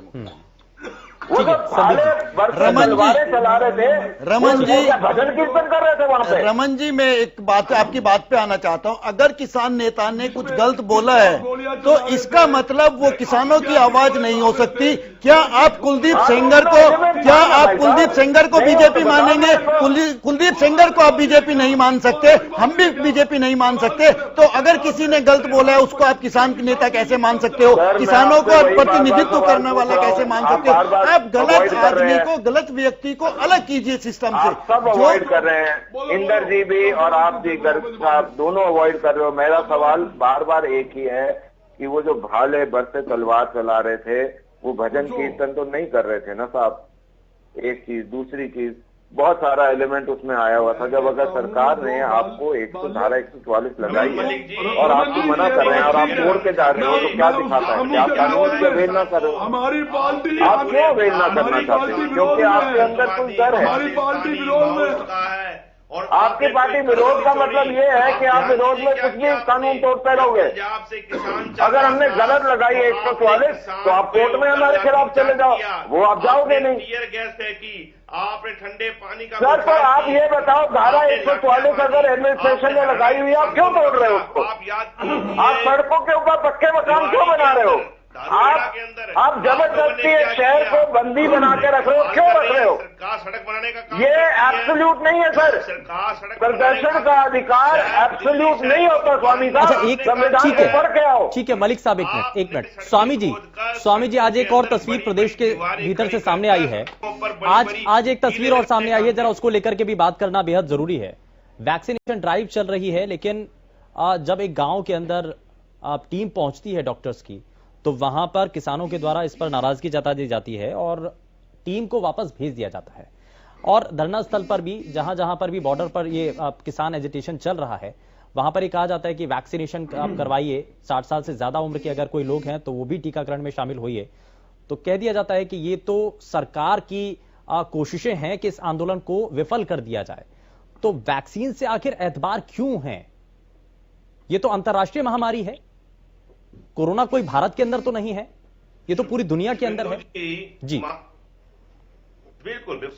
वो तो तलवारें चला रहे थे, रमन जी भजन कीर्तन कर रहे थे वहां पे। रमन जी, मैं एक बात आपकी बात पे आना चाहता हूं। अगर किसान नेता ने कुछ गलत बोला है तो इसका मतलब वो किसानों की आवाज नहीं हो सकती। क्या आप कुलदीप सेंगर को बीजेपी मानेंगे? कुलदीप सेंगर को आप बीजेपी नहीं मान सकते, हम भी बीजेपी नहीं मान सकते, तो अगर किसी ने गलत बोला है उसको आप किसान नेता कैसे मान सकते हो? किसानों को प्रतिनिधित्व करने वाला कैसे मान सकते हो? आप गलत आदमी को, गलत व्यक्ति को अलग कीजिए सिस्टम से। सब अवॉइड कर रहे हैं, इंदर जी भी और आप जी आप दोनों अवॉइड कर रहे हो। मेरा सवाल बार बार एक ही है कि वो जो भाले बरसे तलवार चला रहे थे वो भजन कीर्तन तो नहीं कर रहे थे ना साहब, एक चीज। दूसरी चीज, बहुत सारा एलिमेंट उसमें आया हुआ था। जब अगर सरकार ने आपको 144 लगाई है और आप मना कर रहे हैं और आप मोड़ के जा रहे हो तो क्या दिखाता है कि आप कानून की अवहेलना कर रहे हो? हमारी पार्टी आप क्यों अवहेलना करना चाहते हो? क्योंकि आपके अंदर कुछ डर है। हमारी पार्टी विरोध में, और आपकी पार्टी विरोध का मतलब ये है कि आप विरोध में कुछ भी कानून तोड़ते रहोगे। अगर हमने गलत लगाई है 144 तो आप कोर्ट में हमारे खिलाफ चले जाओ, वो आप जाओगे नहीं। टीयर गैस फेंकी, आपने ठंडे पानी का सर, तो आप ये बताओ, धारा 144 अगर एडमिनिस्ट्रेशन ने लगाई हुई है, आप क्यों तोड़ रहे हो उसको? आप सड़कों के ऊपर पक्के मकान क्यों बना रहे हो? आप जबरदस्ती एक शहर को बंदी बना के रख रहे हो, क्यों रख रहे हो? सड़क बनाने का ये एब्सोल्यूट नहीं है सर, प्रदर्शन का अधिकार एब्सोल्यूट नहीं होता स्वामी साहब। अच्छा, एक संविधान को पढ़ के आओ। ठीक है मलिक साहब, एक मिनट। स्वामी जी आज एक और तस्वीर प्रदेश के भीतर से सामने आई है। आज एक तस्वीर और सामने आई है, जरा उसको लेकर के भी बात करना बेहद जरूरी है। वैक्सीनेशन ड्राइव चल रही है, लेकिन जब एक गांव के अंदर टीम पहुंचती है डॉक्टर्स की, तो वहां पर किसानों के द्वारा इस पर नाराजगी जता दी जाती है और टीम को वापस भेज दिया जाता है। और धरना स्थल पर भी, जहां जहां पर भी बॉर्डर पर ये किसान एजिटेशन चल रहा है, वहां पर ही कहा जाता है कि वैक्सीनेशन आप करवाइए, 60 साल से ज्यादा उम्र के अगर कोई लोग हैं तो वो भी टीकाकरण में शामिल होइए। तो कह दिया जाता है कि ये तो सरकार की कोशिशें हैं कि इस आंदोलन को विफल कर दिया जाए। तो वैक्सीन से आखिर एतबार क्यों है? ये तो अंतर्राष्ट्रीय महामारी है, कोरोना कोई भारत के अंदर तो नहीं है, ये तो पूरी दुनिया के अंदर है। जी बिल्कुल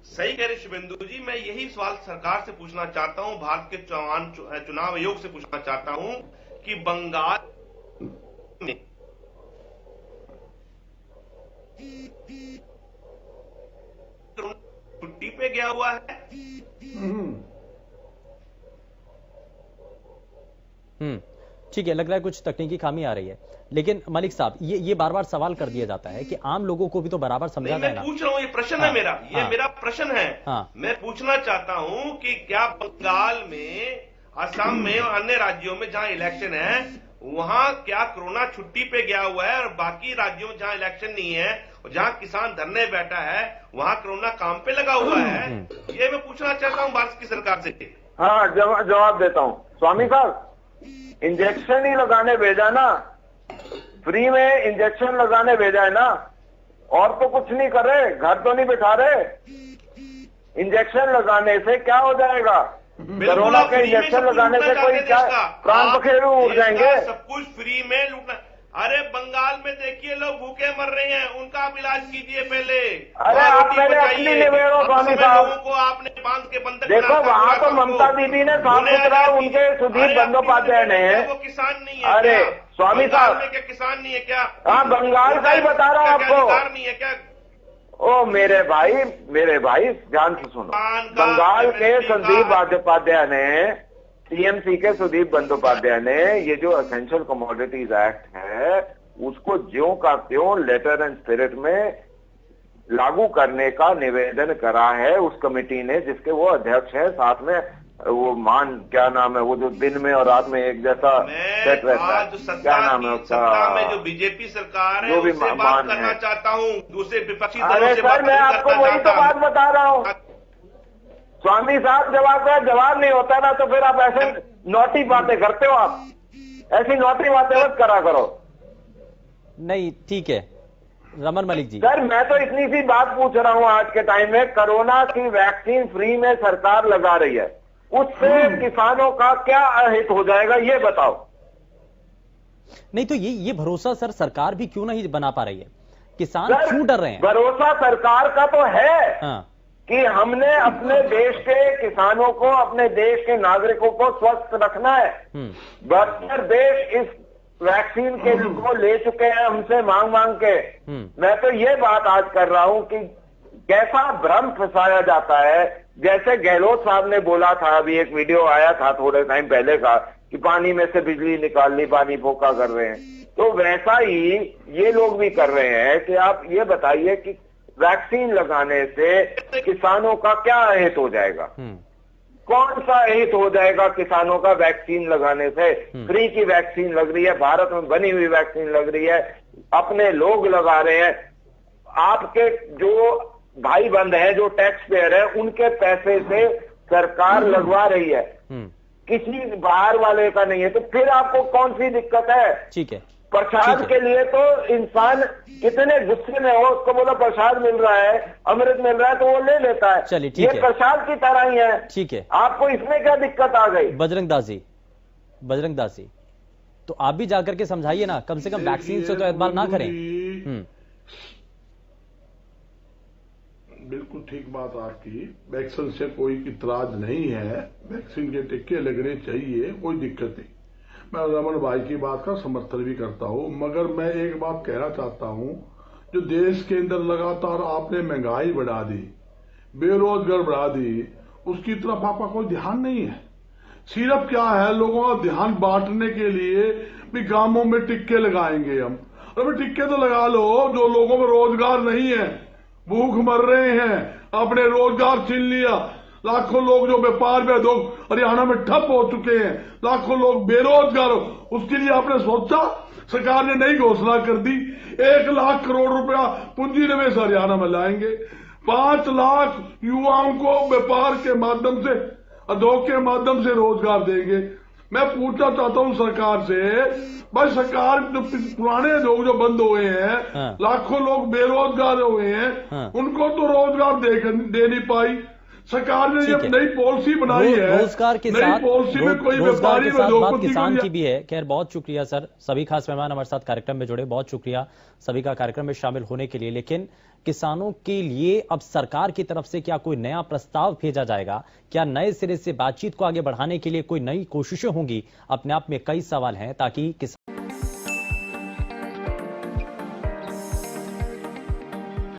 सही कह रहे शुभेंदु जी। मैं यही सवाल सरकार से पूछना चाहता हूं, भारत के चुनाव आयोग से पूछना चाहता हूं कि बंगाल में छुट्टी पे गया हुआ है। ठीक है, लग रहा है कुछ तकनीकी खामी आ रही है। लेकिन मलिक साहब, ये बार बार सवाल कर दिया जाता है कि आम लोगों को भी तो बराबर समझा जाए ना। मैं पूछ रहा हूं, ये प्रश्न है मेरा, मेरा प्रश्न है। मैं पूछना चाहता हूं कि क्या बंगाल में, असम में और अन्य राज्यों में जहां इलेक्शन है, वहां क्या कोरोना छुट्टी पे गया हुआ है और बाकी राज्यों में जहां इलेक्शन नहीं है और जहां किसान धरने बैठा है वहां कोरोना काम पे लगा हुआ है? ये मैं पूछना चाहता हूं भारत की सरकार से। हाँ, जवाब देता हूं स्वामी साहब। इंजेक्शन ही लगाने भेजा ना, फ्री में इंजेक्शन लगाने भेजा है ना, और तो कुछ नहीं कर रहे, घर तो नहीं बिठा रहे। इंजेक्शन लगाने से क्या हो जाएगा? कोरोना के इंजेक्शन लगाने से कोई क्या प्राण पखेरु उड़ जाएंगे? सब कुछ फ्री में लूटना। अरे बंगाल में देखिए लोग भूखे मर रहे हैं, उनका आप इलाज कीजिए पहले। अरे आप पहले अपनी निवेदो स्वामी साहब को आपने बांध के बंद देखो, वहाँ तो ममता दीदी ने साफ सुथरा, उनके सुधीर बंदोपाध्याय ने। वो किसान नहीं है? अरे स्वामी साहब, क्या किसान नहीं है क्या? हाँ, बंगाल का ही बता रहा हूँ आपको। नहीं है क्या? ओ मेरे भाई ध्यान से सुनो। बंगाल के संदीप बंदोपाध्याय ने, टीएमसी के सुदीप बंदोपाध्याय ने ये जो एसेंशियल कमोडिटीज एक्ट है उसको ज्यों का त्यों लेटर एंड स्पिरिट में लागू करने का निवेदन करा है उस कमेटी ने, जिसके वो अध्यक्ष है। साथ में वो क्या नाम है, वो जो दिन में और रात में एक जैसा सेट रहता है, क्या नाम है उसका, में जो बीजेपी सरकार है जो भी बात करना चाहता हूँ, दूसरे विपक्षी दलों अरे से सर, मैं आपको वही तो बात बता रहा हूँ स्वामी साहब। जवाब नहीं होता ना तो फिर आप ऐसे नौटी बातें करते हो। आप ऐसी नौटी बातें मत करा करो। नहीं, ठीक है रमन मलिक जी। सर मैं तो इतनी सी बात पूछ रहा हूं, आज के टाइम में कोरोना की वैक्सीन फ्री में सरकार लगा रही है, उससे किसानों का क्या अहित हो जाएगा ये बताओ। नहीं तो ये भरोसा सर सरकार भी क्यों नहीं बना पा रही है, किसान क्यों डर रहे हैं? भरोसा सरकार का तो है हाँ। कि हमने अपने देश के किसानों को, अपने देश के नागरिकों को स्वस्थ रखना है। 72 देश इस वैक्सीन के को ले चुके हैं हमसे मांग के। मैं तो ये बात आज कर रहा हूं कि कैसा भ्रम फंसाया जाता है। जैसे गहलोत साहब ने बोला था, अभी एक वीडियो आया था थोड़े टाइम पहले का, कि पानी में से बिजली निकाल ली, पानी फोका कर रहे हैं, तो वैसा ही ये लोग भी कर रहे हैं कि आप ये बताइए कि वैक्सीन लगाने से किसानों का क्या अहित हो जाएगा? कौन सा अहित हो जाएगा किसानों का वैक्सीन लगाने से? फ्री की वैक्सीन लग रही है, भारत में बनी हुई वैक्सीन लग रही है, अपने लोग लगा रहे हैं, आपके जो भाई बंद हैं, जो टैक्स पेयर है, उनके पैसे से सरकार लगवा रही है, किसी बाहर वाले का नहीं है, तो फिर आपको कौन सी दिक्कत है? ठीक है, प्रसाद के लिए तो इंसान कितने गुस्से में हो, उसको बोला प्रसाद मिल रहा है, अमृत मिल रहा है, तो वो ले लेता है। चलिए ठीक है, ये प्रसाद की तरह ही है। ठीक है, आपको इसमें क्या दिक्कत आ गई? बजरंग दास जी तो आप भी जाकर के समझाइए ना, कम से कम वैक्सीन से तो एतबार ना करें। बिल्कुल ठीक बात आपकी, वैक्सीन से कोई इतराज नहीं है, वैक्सीन के टीके लगने चाहिए, कोई दिक्कत नहीं। मैं रमन भाई की बात का समर्थन भी करता हूं, मगर मैं एक बात कहना चाहता हूं, जो देश के अंदर लगातार आपने महंगाई बढ़ा दी, बेरोजगार बढ़ा दी, उसकी तरफ आपका कोई ध्यान नहीं है। सिर्फ क्या है, लोगों का ध्यान बांटने के लिए भी गांवों में टिक्के लगाएंगे हम। अरे टिक्के तो लगा लो, जो लोगों को रोजगार नहीं है, भूख मर रहे हैं, आपने रोजगार छीन लिया। लाखों लोग जो व्यापार में हरियाणा में ठप हो चुके हैं, लाखों लोग बेरोजगार हो, उसके लिए आपने सोचा? सरकार ने नई घोषणा कर दी, 1 लाख करोड़ रुपया पूंजी निवेश हरियाणा में लाएंगे, 5 लाख युवाओं को व्यापार के माध्यम से, उद्योग के माध्यम से रोजगार देंगे। मैं पूछना चाहता हूं सरकार से, भाई सरकार जो पुराने लोग जो बंद हुए हैं, लाखों लोग बेरोजगार हुए हैं, उनको तो रोजगार दे नहीं पाई। सरकार ने जब नई पॉलिसी बनाई है, रोजगार के साथ पॉलिसी में कोई रोजगार के साथ बात व्यापारी किसान की भी है। खैर बहुत शुक्रिया सर, सभी खास मेहमान हमारे साथ कार्यक्रम में जुड़े, बहुत शुक्रिया सभी का कार्यक्रम में शामिल होने के लिए। लेकिन किसानों के लिए अब सरकार की तरफ से क्या कोई नया प्रस्ताव भेजा जाएगा, क्या नए सिरे से बातचीत को आगे बढ़ाने के लिए कोई नई कोशिशें होंगी, अपने आप में कई सवाल हैं, ताकि किसान